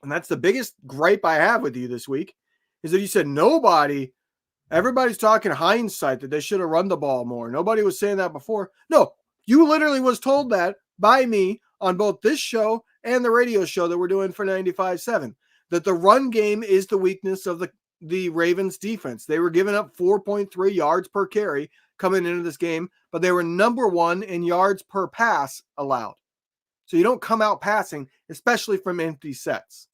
and that's the biggest gripe I have with you this week, is that you said everybody's talking hindsight that they should have run the ball more. Nobody was saying that before. No, you literally was told that by me on both this show and the radio show that we're doing for 95.7, that the run game is the weakness of the Ravens defense. They were giving up 4.3 yards per carry coming into this game, but they were number 1 in yards per pass allowed. So you don't come out passing, especially from empty sets.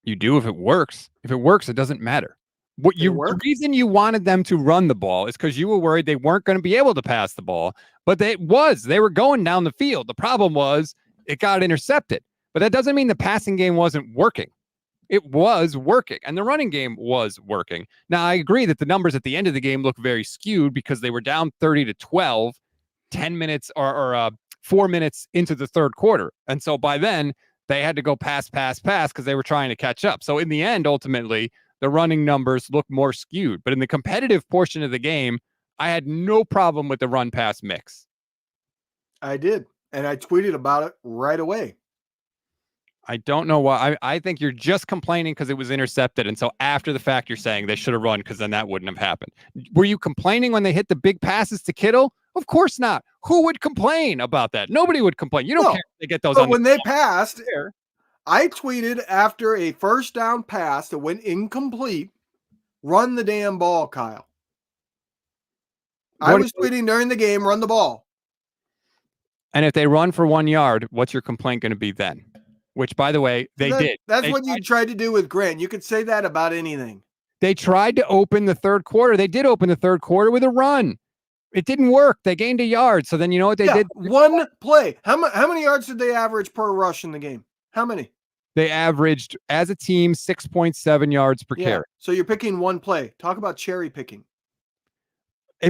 You do if it works. If it works, it doesn't matter. The reason you wanted them to run the ball is because you were worried they weren't going to be able to pass the ball, but they were going down the field. The problem was it got intercepted, but that doesn't mean the passing game wasn't working. It was working, and the running game was working. Now, I agree that the numbers at the end of the game look very skewed because they were down 30-12, 10 minutes or 4 minutes into the third quarter. And so by then, they had to go pass because they were trying to catch up. So in the end, ultimately, the running numbers look more skewed. But in the competitive portion of the game, I had no problem with the run-pass mix.
I did, and I tweeted about it right away.
I don't know why. I think you're just complaining because it was intercepted. And so after the fact, you're saying they should have run because then that wouldn't have happened. Were you complaining when they hit the big passes to Kittle? Of course not. Who would complain about that? Nobody would complain. You don't care if they get those.
But when they passed, I tweeted after a first down pass that went incomplete, run the damn ball, Kyle. I was tweeting during the game, run the ball.
And if they run for 1 yard, what's your complaint going to be then? Which, by the way, they did.
That's what you tried to do with Grant. You could say that about anything.
They tried to open the third quarter. They did open the third quarter with a run. It didn't work. They gained a yard. So then you know what they did?
One play. How many yards did they average per rush in the game? How many?
They averaged, as a team, 6.7 yards per carry.
So you're picking one play. Talk about cherry picking.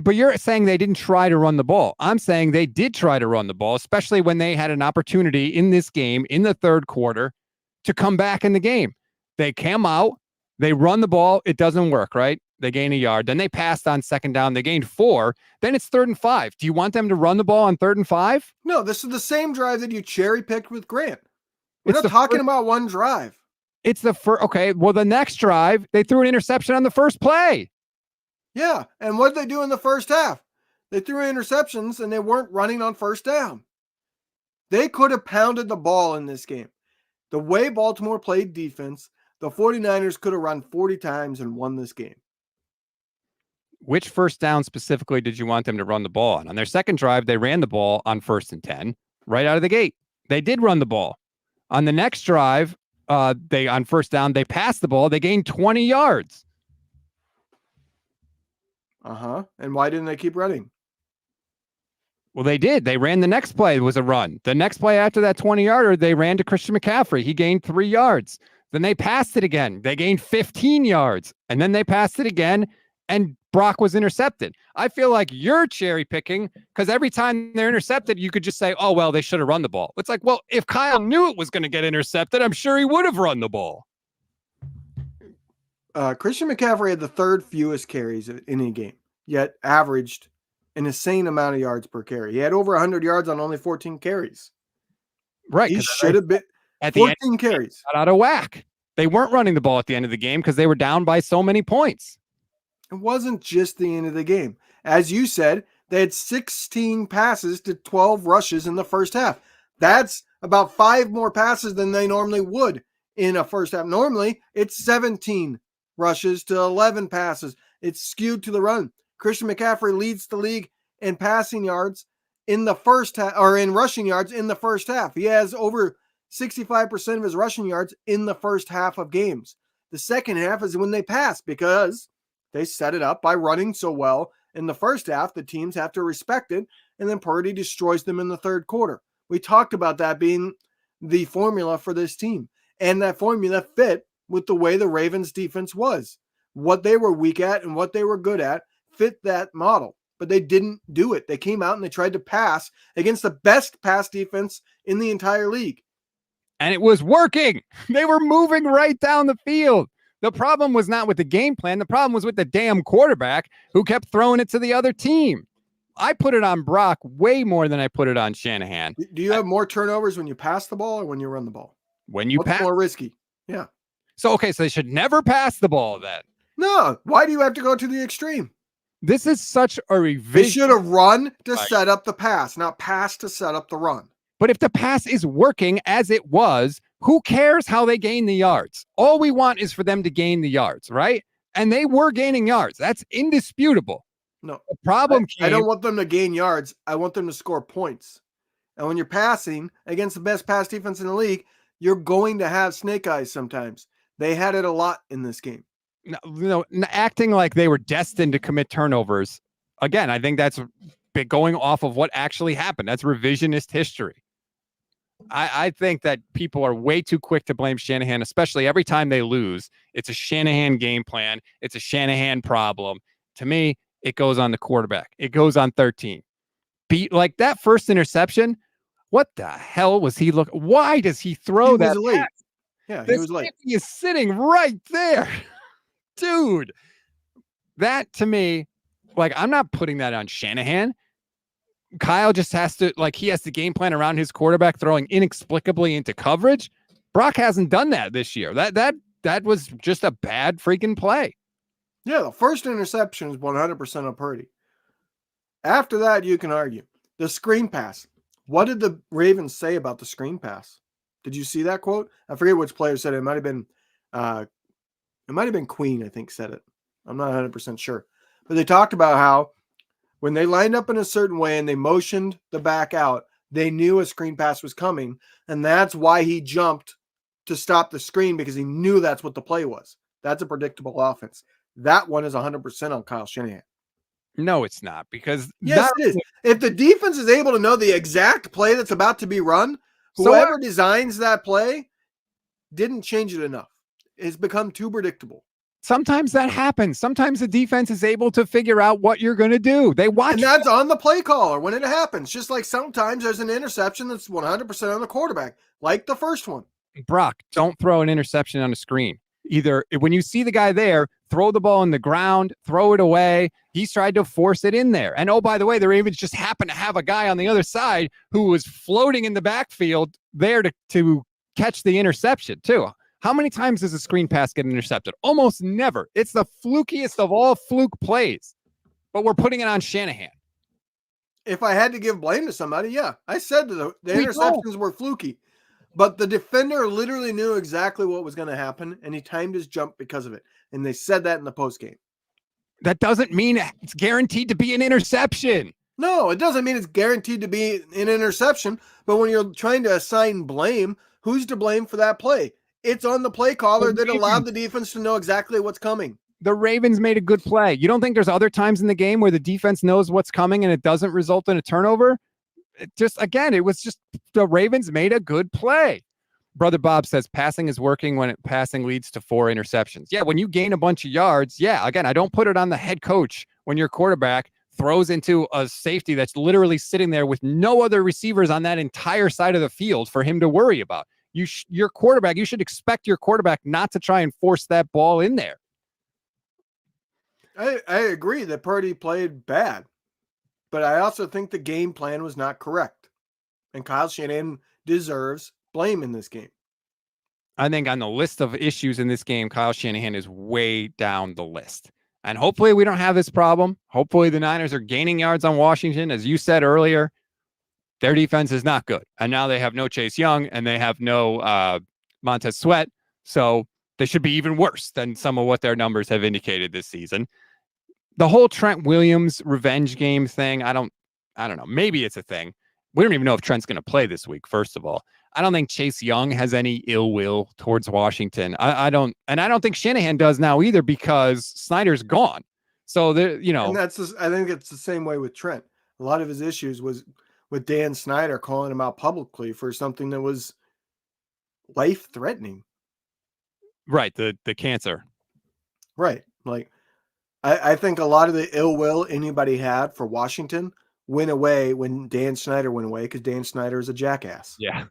But you're saying they didn't try to run the ball. I'm saying they did try to run the ball, especially when they had an opportunity in this game, in the third quarter, to come back in the game. They came out, they run the ball, it doesn't work, right? They gain a yard. Then they passed on second down, they gained 4. Then it's 3rd and 5. Do you want them to run the ball on 3rd and 5?
No, this is the same drive that you cherry picked with Grant. We're not talking about one drive.
It's the first. Okay, well, the next drive, they threw an interception on the first play.
Yeah, and what did they do in the first half? They threw interceptions, and they weren't running on first down. They could have pounded the ball in this game. The way Baltimore played defense, the 49ers could have run 40 times and won this game.
Which first down specifically did you want them to run the ball on? On their second drive, they ran the ball on 1st and 10 right out of the gate. They did run the ball. On the next drive, they on first down, they passed the ball. They gained 20 yards.
And why didn't they keep running?
Well, they did. They ran the next play. It was a run. The next play after that 20-yarder, they ran to Christian McCaffrey. He gained 3 yards. Then they passed it again. They gained 15 yards. And then they passed it again, and Brock was intercepted. I feel like you're cherry picking because every time they're intercepted, you could just say, oh, well, they should have run the ball. It's like, well, if Kyle knew it was going to get intercepted, I'm sure he would have run the ball.
Christian McCaffrey had the 3rd fewest carries in any game, yet averaged an insane amount of yards per carry. He had over 100 yards on only 14 carries.
Right.
He should have been
at
14
the end,
carries.
Got out of whack. They weren't running the ball at the end of the game because they were down by so many points.
It wasn't just the end of the game. As you said, they had 16 passes to 12 rushes in the first half. That's about 5 more passes than they normally would in a first half. Normally, it's 17 rushes to 11 passes. It's skewed to the run. Christian McCaffrey leads the league in passing yards in the first half, or in rushing yards in the first half. He has over 65% of his rushing yards in the first half of games. The second half is when they pass because they set it up by running so well. In the first half, the teams have to respect it, and then Purdy destroys them in the third quarter. We talked about that being the formula for this team, and that formula fit with the way the Ravens defense was. What they were weak at and what they were good at fit that model, but they didn't do it. They came out and they tried to pass against the best pass defense in the entire league.
And it was working. They were moving right down the field. The problem was not with the game plan. The problem was with the damn quarterback who kept throwing it to the other team. I put it on Brock way more than I put it on Shanahan.
Do you have more turnovers when you pass the ball or when you run the ball?
When you
What's
pass,
more risky? Yeah.
So they should never pass the ball then.
No. Why do you have to go to the extreme?
This is such a revision.
They should have run to set up the pass, not pass to set up the run.
But if the pass is working as it was, who cares how they gain the yards? All we want is for them to gain the yards, right? And they were gaining yards. That's indisputable.
No.
The problem
I don't want them to gain yards. I want them to score points. And when you're passing against the best pass defense in the league, you're going to have snake eyes sometimes. They had it a lot in this game.
No, acting like they were destined to commit turnovers. Again, I think that's going off of what actually happened. That's revisionist history. I think that people are way too quick to blame Shanahan, especially every time they lose. It's a Shanahan game plan. It's a Shanahan problem. To me, it goes on the quarterback. It goes on 13. Like that first interception. What the hell was he looking? Why does he throw that?
Late.
Pass?
Yeah, he was late.
He is sitting right there. Dude, that to me, like, I'm not putting that on Shanahan. Kyle just has to, he has to game plan around his quarterback throwing inexplicably into coverage. Brock hasn't done that this year. That was just a bad freaking play.
Yeah, the first interception is 100% on Purdy. After that, you can argue. The screen pass. What did the Ravens say about the screen pass? Did you see that quote? I forget which player said it. It might have been Queen, I think, said it. I'm not 100% sure. But they talked about how when they lined up in a certain way and they motioned the back out, they knew a screen pass was coming. And that's why he jumped to stop the screen, because he knew that's what the play was. That's a predictable offense. That one is 100% on Kyle Shanahan.
No, it's not, because
yes, it is. If the defense is able to know the exact play that's about to be run, whoever designs that play didn't change it enough. It's become too predictable.
Sometimes that happens. Sometimes the defense is able to figure out what you're going to do. They watch.
And that's on the play caller when it happens. Just like sometimes there's an interception that's 100% on the quarterback, like the first one.
Brock, don't throw an interception on a screen. Either when you see the guy there, throw the ball on the ground, throw it away. He's tried to force it in there. And oh, by the way, the Ravens just happened to have a guy on the other side who was floating in the backfield there to catch the interception too. How many times does a screen pass get intercepted? Almost never. It's the flukiest of all fluke plays, but we're putting it on Shanahan.
If I had to give blame to somebody, yeah. I said the interceptions were fluky, but the defender literally knew exactly what was going to happen, and he timed his jump because of it. And they said that in the postgame.
That doesn't mean it's guaranteed to be an interception.
No, it doesn't mean it's guaranteed to be an interception, but when you're trying to assign blame, who's to blame for that play? It's on the play caller that allowed the defense to know exactly what's coming.
The Ravens made a good play. You don't think there's other times in the game where the defense knows what's coming and it doesn't result in a turnover? It was just the Ravens made a good play. Brother Bob says passing is working when passing leads to 4 interceptions. Yeah, when you gain a bunch of yards, yeah, again, I don't put it on the head coach when your quarterback throws into a safety that's literally sitting there with no other receivers on that entire side of the field for him to worry about. Your quarterback, you should expect your quarterback not to try and force that ball in there.
I agree that Purdy played bad, but I also think the game plan was not correct. And Kyle Shanahan deserves blame in this game.
I think on the list of issues in this game, Kyle Shanahan is way down the list. And hopefully we don't have this problem. Hopefully the Niners are gaining yards on Washington. As you said earlier, their defense is not good. And now they have no Chase Young and they have no Montez Sweat. So they should be even worse than some of what their numbers have indicated this season. The whole Trent Williams revenge game thing, I don't know. Maybe it's a thing. We don't even know if Trent's going to play this week, first of all. I don't think Chase Young has any ill will towards Washington. I don't think Shanahan does now either because Snyder's gone. So there,
And I think it's the same way with Trent. A lot of his issues was with Dan Snyder calling him out publicly for something that was life-threatening.
Right, the cancer.
Right. Like, I think a lot of the ill will anybody had for Washington went away when Dan Snyder went away because Dan Snyder is a jackass.
Yeah.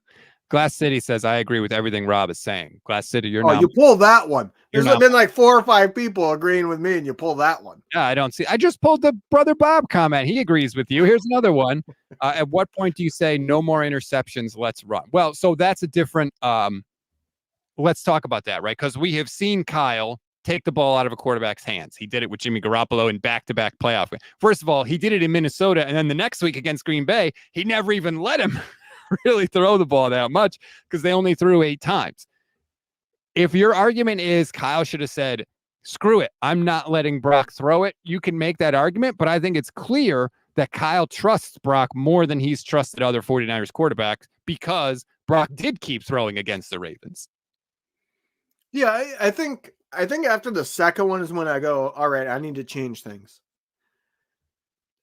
Glass City says, I agree with everything Rob is saying. Glass City,
you pull that one. There's
not-
been like 4 or 5 people agreeing with me, and you pull that one.
Yeah, I don't see. I just pulled the Brother Bob comment. He agrees with you. Here's another one. At what point do you say no more interceptions? Let's run. Well, so that's a different. Let's talk about that, right? Because we have seen Kyle take the ball out of a quarterback's hands. He did it with Jimmy Garoppolo in back-to-back playoff. First of all, he did it in Minnesota, and then the next week against Green Bay, he never even let him really throw the ball that much because they only threw 8 times. If your argument is Kyle should have said, screw it, I'm not letting Brock throw it, you can make that argument, but I think it's clear that Kyle trusts Brock more than he's trusted other 49ers quarterbacks because Brock did keep throwing against the Ravens.
Yeah, I think after the second one is when I go, all right, I need to change things.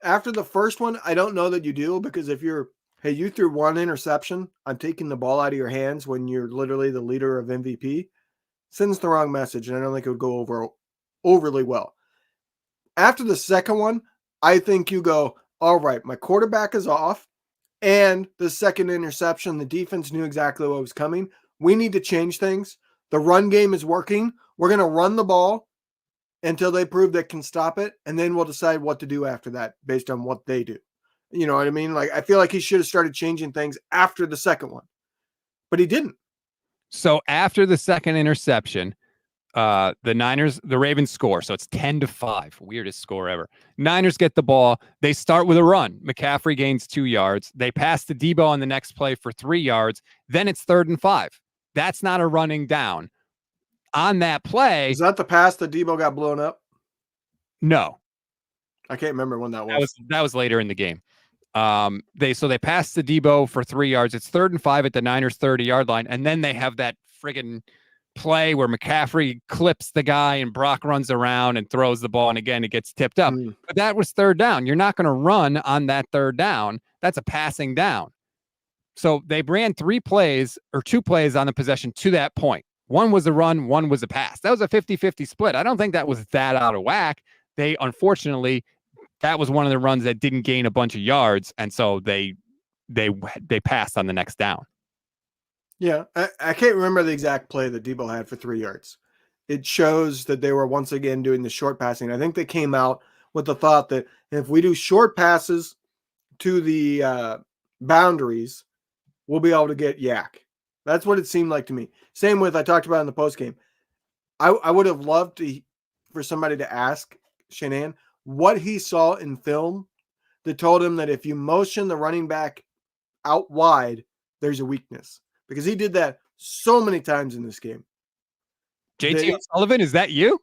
After the first one, I don't know that you do, because if you're, hey, you threw 1 interception, I'm taking the ball out of your hands when you're literally the leader of MVP, sends the wrong message, and I don't think it would go over overly well. After the second one, I think you go, all right, my quarterback is off, and the second interception, the defense knew exactly what was coming. We need to change things. The run game is working. We're going to run the ball until they prove they can stop it, and then we'll decide what to do after that based on what they do. You know what I mean? Like, I feel like he should have started changing things after the second one, but he didn't.
So after the second interception, the Ravens score. So it's 10-5. Weirdest score ever. Niners get the ball. They start with a run. McCaffrey gains 2 yards. They pass to Debo on the next play for 3 yards. Then it's 3rd and 5. That's not a running down. On that play.
Is that the pass that Debo got blown up?
No.
I can't remember when that was.
That was later in the game. They pass to Debo for 3 yards. It's 3rd and 5 at the Niners 30-yard line. And then they have that friggin' play where McCaffrey clips the guy and Brock runs around and throws the ball. And again, it gets tipped up. But that was 3rd down. You're not going to run on that 3rd down. That's a passing down. So they ran 2 plays on the possession to that point. One was a run, one was a pass. That was a 50-50 split. I don't think that was that out of whack. Unfortunately, that was one of the runs that didn't gain a bunch of yards, and so they passed on the next down.
Yeah, I can't remember the exact play that Debo had for 3 yards. It shows that they were once again doing the short passing. I think they came out with the thought that if we do short passes to the boundaries, we'll be able to get yak. That's what it seemed like to me. Same with, I talked about in the postgame. I would have loved for somebody to ask Shanahan what he saw in film that told him that if you motion the running back out wide, there's a weakness. Because he did that so many times in this game.
JT O'Sullivan, is that you?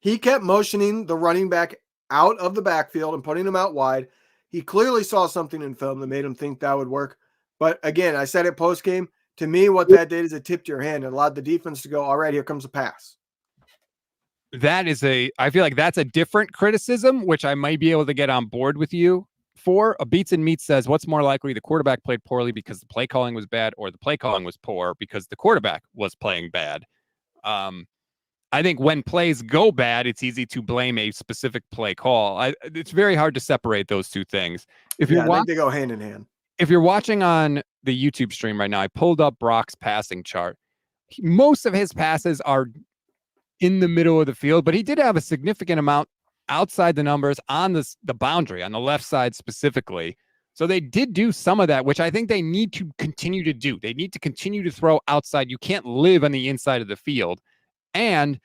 He kept motioning the running back out of the backfield and putting him out wide. He clearly saw something in film that made him think that would work. But again, I said it post game. To me, what that did is it tipped your hand and allowed the defense to go, all right, here comes a pass.
I feel like that's a different criticism, which I might be able to get on board with you for. A Beats and Meats says, what's more likely, the quarterback played poorly because the play calling was bad, or the play calling was poor because the quarterback was playing bad? I think when plays go bad, it's easy to blame a specific play call. It's very hard to separate those two things.
I think they go hand in hand.
If you're watching on the YouTube stream right now, I pulled up Brock's passing chart. Most of his passes are in the middle of the field, but he did have a significant amount outside the numbers on the boundary, on the left side specifically. So they did do some of that, which I think they need to continue to do. They need to continue to throw outside. You can't live on the inside of the field. And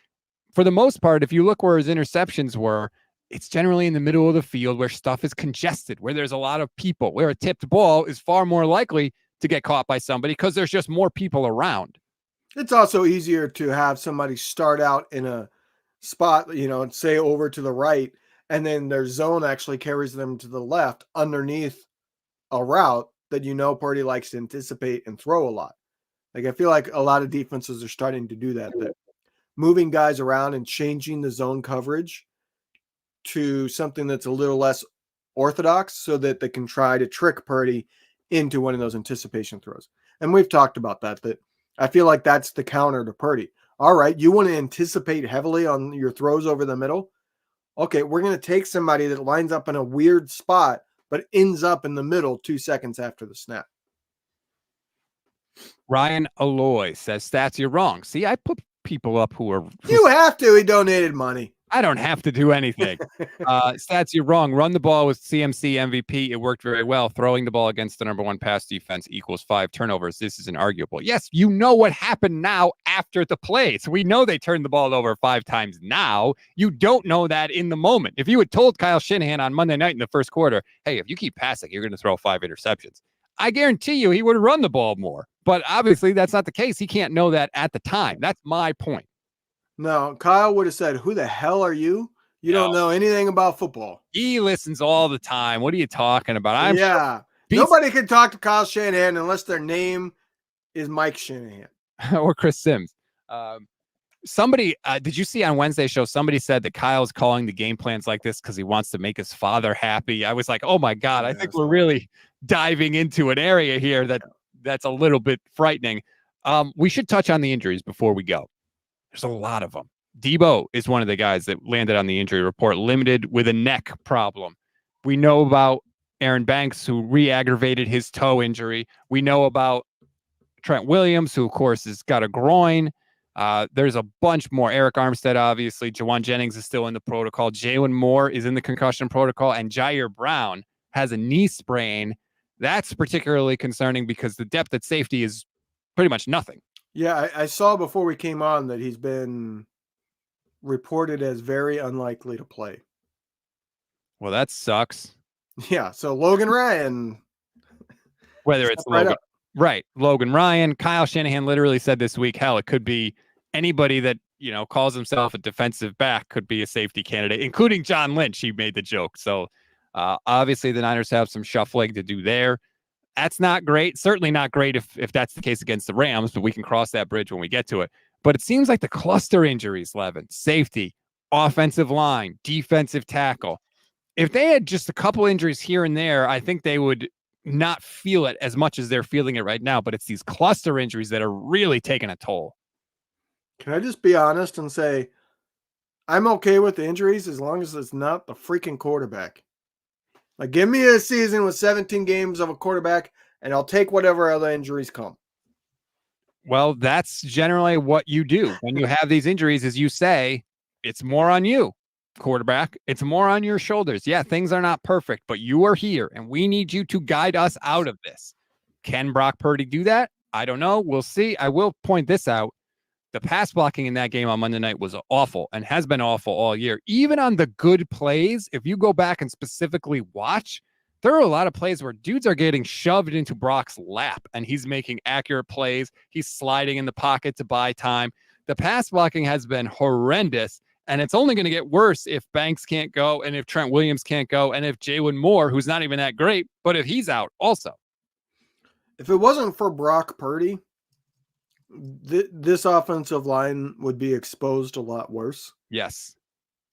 for the most part, if you look where his interceptions were, it's generally in the middle of the field where stuff is congested, where there's a lot of people, where a tipped ball is far more likely to get caught by somebody because there's just more people around.
It's also easier to have somebody start out in a spot, and say over to the right, and then their zone actually carries them to the left underneath a route that Purdy likes to anticipate and throw a lot. Like, I feel like a lot of defenses are starting to do that moving guys around and changing the zone coverage to something that's a little less orthodox so that they can try to trick Purdy into one of those anticipation throws. And we've talked about that I feel like that's the counter to Purdy. All right, you want to anticipate heavily on your throws over the middle? Okay, we're going to take somebody that lines up in a weird spot but ends up in the middle 2 seconds after the snap.
Ryan Alloy says, Stats, you're wrong. See, I put people up who are...
You have to. He donated money.
I don't have to do anything. Stats, you're wrong. Run the ball with CMC MVP. It worked very well. Throwing the ball against the number one pass defense equals 5 turnovers. This is inarguable. Yes, you know what happened now after the play. So we know they turned the ball over 5 times now. You don't know that in the moment. If you had told Kyle Shanahan on Monday night in the first quarter, hey, if you keep passing, you're going to throw 5 interceptions, I guarantee you he would have run the ball more. But obviously that's not the case. He can't know that at the time. That's my point.
No, Kyle would have said, who the hell are you? You don't know anything about football.
He listens all the time. What are you talking about?
Sure nobody can talk to Kyle Shanahan unless their name is Mike Shanahan.
or Chris Sims. Somebody, did you see on Wednesday's show, somebody said that Kyle's calling the game plans like this because he wants to make his father happy. I was like, oh my God, I think we're really diving into an area here that's a little bit frightening. We should touch on the injuries before we go. There's a lot of them. Debo is one of the guys that landed on the injury report, limited with a neck problem. We know about Aaron Banks, who re-aggravated his toe injury. We know about Trent Williams, who, of course, has got a groin. There's a bunch more. Eric Armstead, obviously. Jawan Jennings is still in the protocol. Jalen Moore is in the concussion protocol. And Jair Brown has a knee sprain. That's particularly concerning because the depth at safety is pretty much nothing.
Yeah, I saw before we came on that he's been reported as very unlikely to play.
Well, that sucks.
Yeah, so Logan Ryan.
Whether it's Logan. Right. Logan Ryan. Kyle Shanahan literally said this week, hell, it could be anybody that, calls himself a defensive back could be a safety candidate, including John Lynch. He made the joke. So obviously the Niners have some shuffling to do there. That's not great. Certainly not great if that's the case against the Rams, but we can cross that bridge when we get to it. But it seems like the cluster injuries, Levin, safety, offensive line, defensive tackle, if they had just a couple injuries here and there, I think they would not feel it as much as they're feeling it right now. But it's these cluster injuries that are really taking a toll.
Can I just be honest and say I'm okay with the injuries as long as it's not the freaking quarterback? Like, give me a season with 17 games of a quarterback, and I'll take whatever other injuries come.
Well, that's generally what you do when you have these injuries, is you say, it's more on you, quarterback. It's more on your shoulders. Yeah, things are not perfect, but you are here, and we need you to guide us out of this. Can Brock Purdy do that? I don't know. We'll see. I will point this out. The pass blocking in that game on Monday night was awful and has been awful all year. Even on the good plays, if you go back and specifically watch, there are a lot of plays where dudes are getting shoved into Brock's lap and he's making accurate plays. He's sliding in the pocket to buy time. The pass blocking has been horrendous, and it's only going to get worse if Banks can't go and if Trent Williams can't go and if Jalen Moore, who's not even that great, but if he's out also.
If it wasn't for Brock Purdy, this offensive line would be exposed a lot worse.
Yes.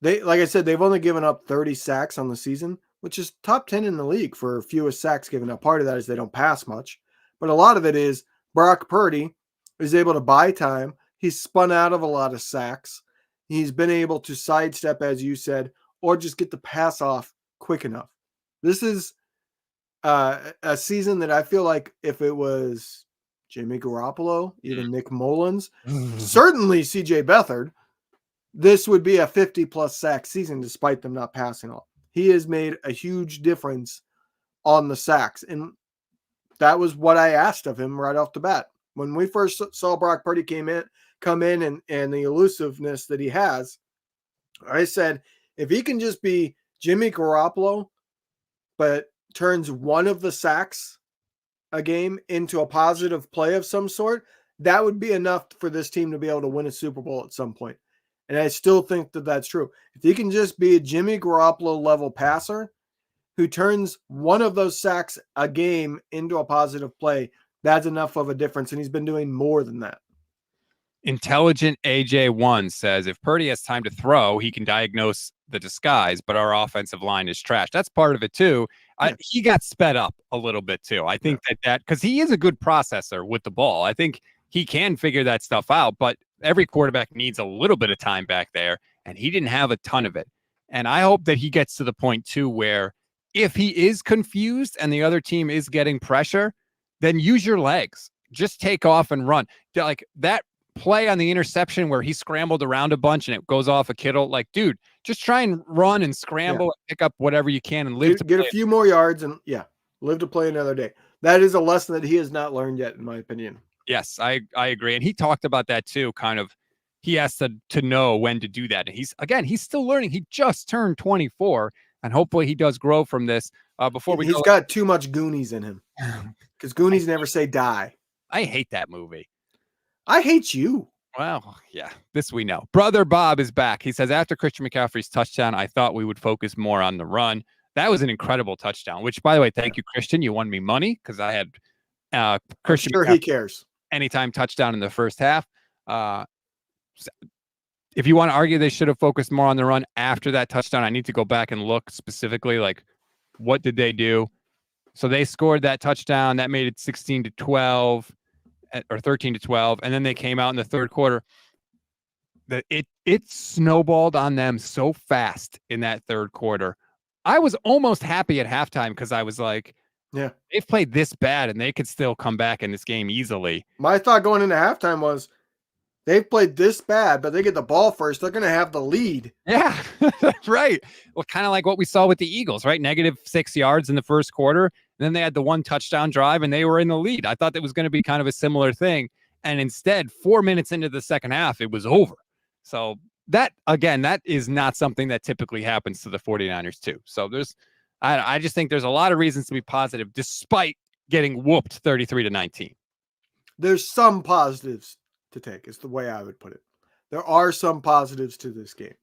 Like I said, they've only given up 30 sacks on the season, which is top 10 in the league for fewest sacks given up. Part of that is they don't pass much, but a lot of it is Brock Purdy is able to buy time. He's spun out of a lot of sacks. He's been able to sidestep, as you said, or just get the pass off quick enough. This is a season that I feel like if it was Jimmy Garoppolo, even Nick Mullins, certainly CJ Beathard, this would be a 50-plus sack season despite them not passing off. He has made a huge difference on the sacks, and that was what I asked of him right off the bat. When we first saw Brock Purdy come in and the elusiveness that he has, I said, if he can just be Jimmy Garoppolo, but turns one of the sacks a game into a positive play of some sort, that would be enough for this team to be able to win a Super Bowl at some point. And I still think that that's true. If he can just be a Jimmy Garoppolo level passer who turns one of those sacks a game into a positive play, that's enough of a difference. And he's been doing more than that.
Intelligent AJ1 says if Purdy has time to throw, he can diagnose the disguise, but our offensive line is trash. That's part of it too. He got sped up a little bit too. I think that because he is a good processor with the ball. I think he can figure that stuff out, but every quarterback needs a little bit of time back there, and he didn't have a ton of it. And I hope that he gets to the point too where if he is confused and the other team is getting pressure, then use your legs. Just take off and run. Like that play on the interception where he scrambled around a bunch and it goes off a Kittle. Like, dude, just try and run and scramble and pick up whatever you can and live to
get a few more yards and live to play another day. That is a lesson that he has not learned yet, in my opinion.
Yes, I agree. And he talked about that too. Kind of, he has to know when to do that. And he's still learning. He just turned 24, and hopefully he does grow from this. He's
got too much Goonies in him, because Goonies never say die.
I hate that movie.
I hate you.
Well, yeah, this we know. Brother Bob is back. He says, after Christian McCaffrey's touchdown, I thought we would focus more on the run. That was an incredible touchdown, which, by the way, thank you, Christian. You won me money because I had Christian.
I'm sure he cares.
Anytime touchdown in the first half. If you want to argue they should have focused more on the run after that touchdown, I need to go back and look specifically, like, what did they do? So they scored that touchdown. That made it 16-12. Or 13-12, and then they came out in the third quarter. That it snowballed on them so fast in that third quarter. I was almost happy at halftime because I was like,
yeah,
they've played this bad and they could still come back in this game easily.
My thought going into halftime was, they've played this bad, but they get the ball first, they're going to have the lead.
Yeah, right. Well, kind of like what we saw with the Eagles, right? -6 yards in the first quarter. And then they had the one touchdown drive and they were in the lead. I thought that was going to be kind of a similar thing. And instead, 4 minutes into the second half, it was over. So that is not something that typically happens to the 49ers too. So I just think there's a lot of reasons to be positive despite getting whooped 33-19.
There's some positives to take, is the way I would put it. There are some positives to this game.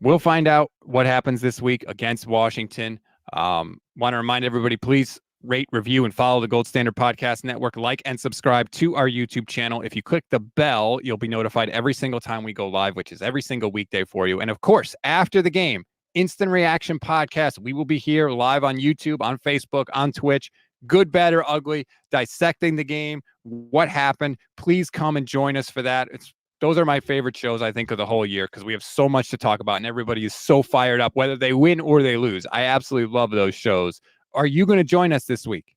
We'll find out what happens this week against Washington. Want to remind everybody, please rate, review, and follow the Gold Standard Podcast Network. Like and subscribe to our YouTube channel. If you click the bell, you'll be notified every single time we go live, which is every single weekday for you. And of course, after the game, Instant Reaction Podcast. We will be here live on YouTube, on Facebook, on Twitch. Good, bad, or ugly, dissecting the game, what happened. Please come and join us for that. Those are my favorite shows, I think, of the whole year because we have so much to talk about and everybody is so fired up, whether they win or they lose. I absolutely love those shows. Are you going to join us this week?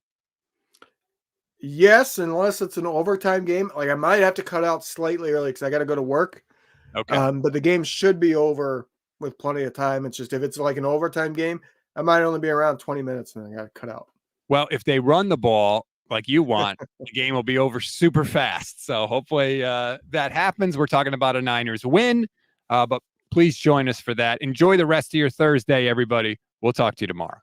Yes, unless it's an overtime game. Like, I might have to cut out slightly early because I got to go to work.
Okay.
But the game should be over with plenty of time. It's just if it's like an overtime game, I might only be around 20 minutes and I got to cut out.
Well, if they run the ball like you want, the game will be over super fast. So hopefully that happens. We're talking about a Niners win, but please join us for that. Enjoy the rest of your Thursday, everybody. We'll talk to you tomorrow.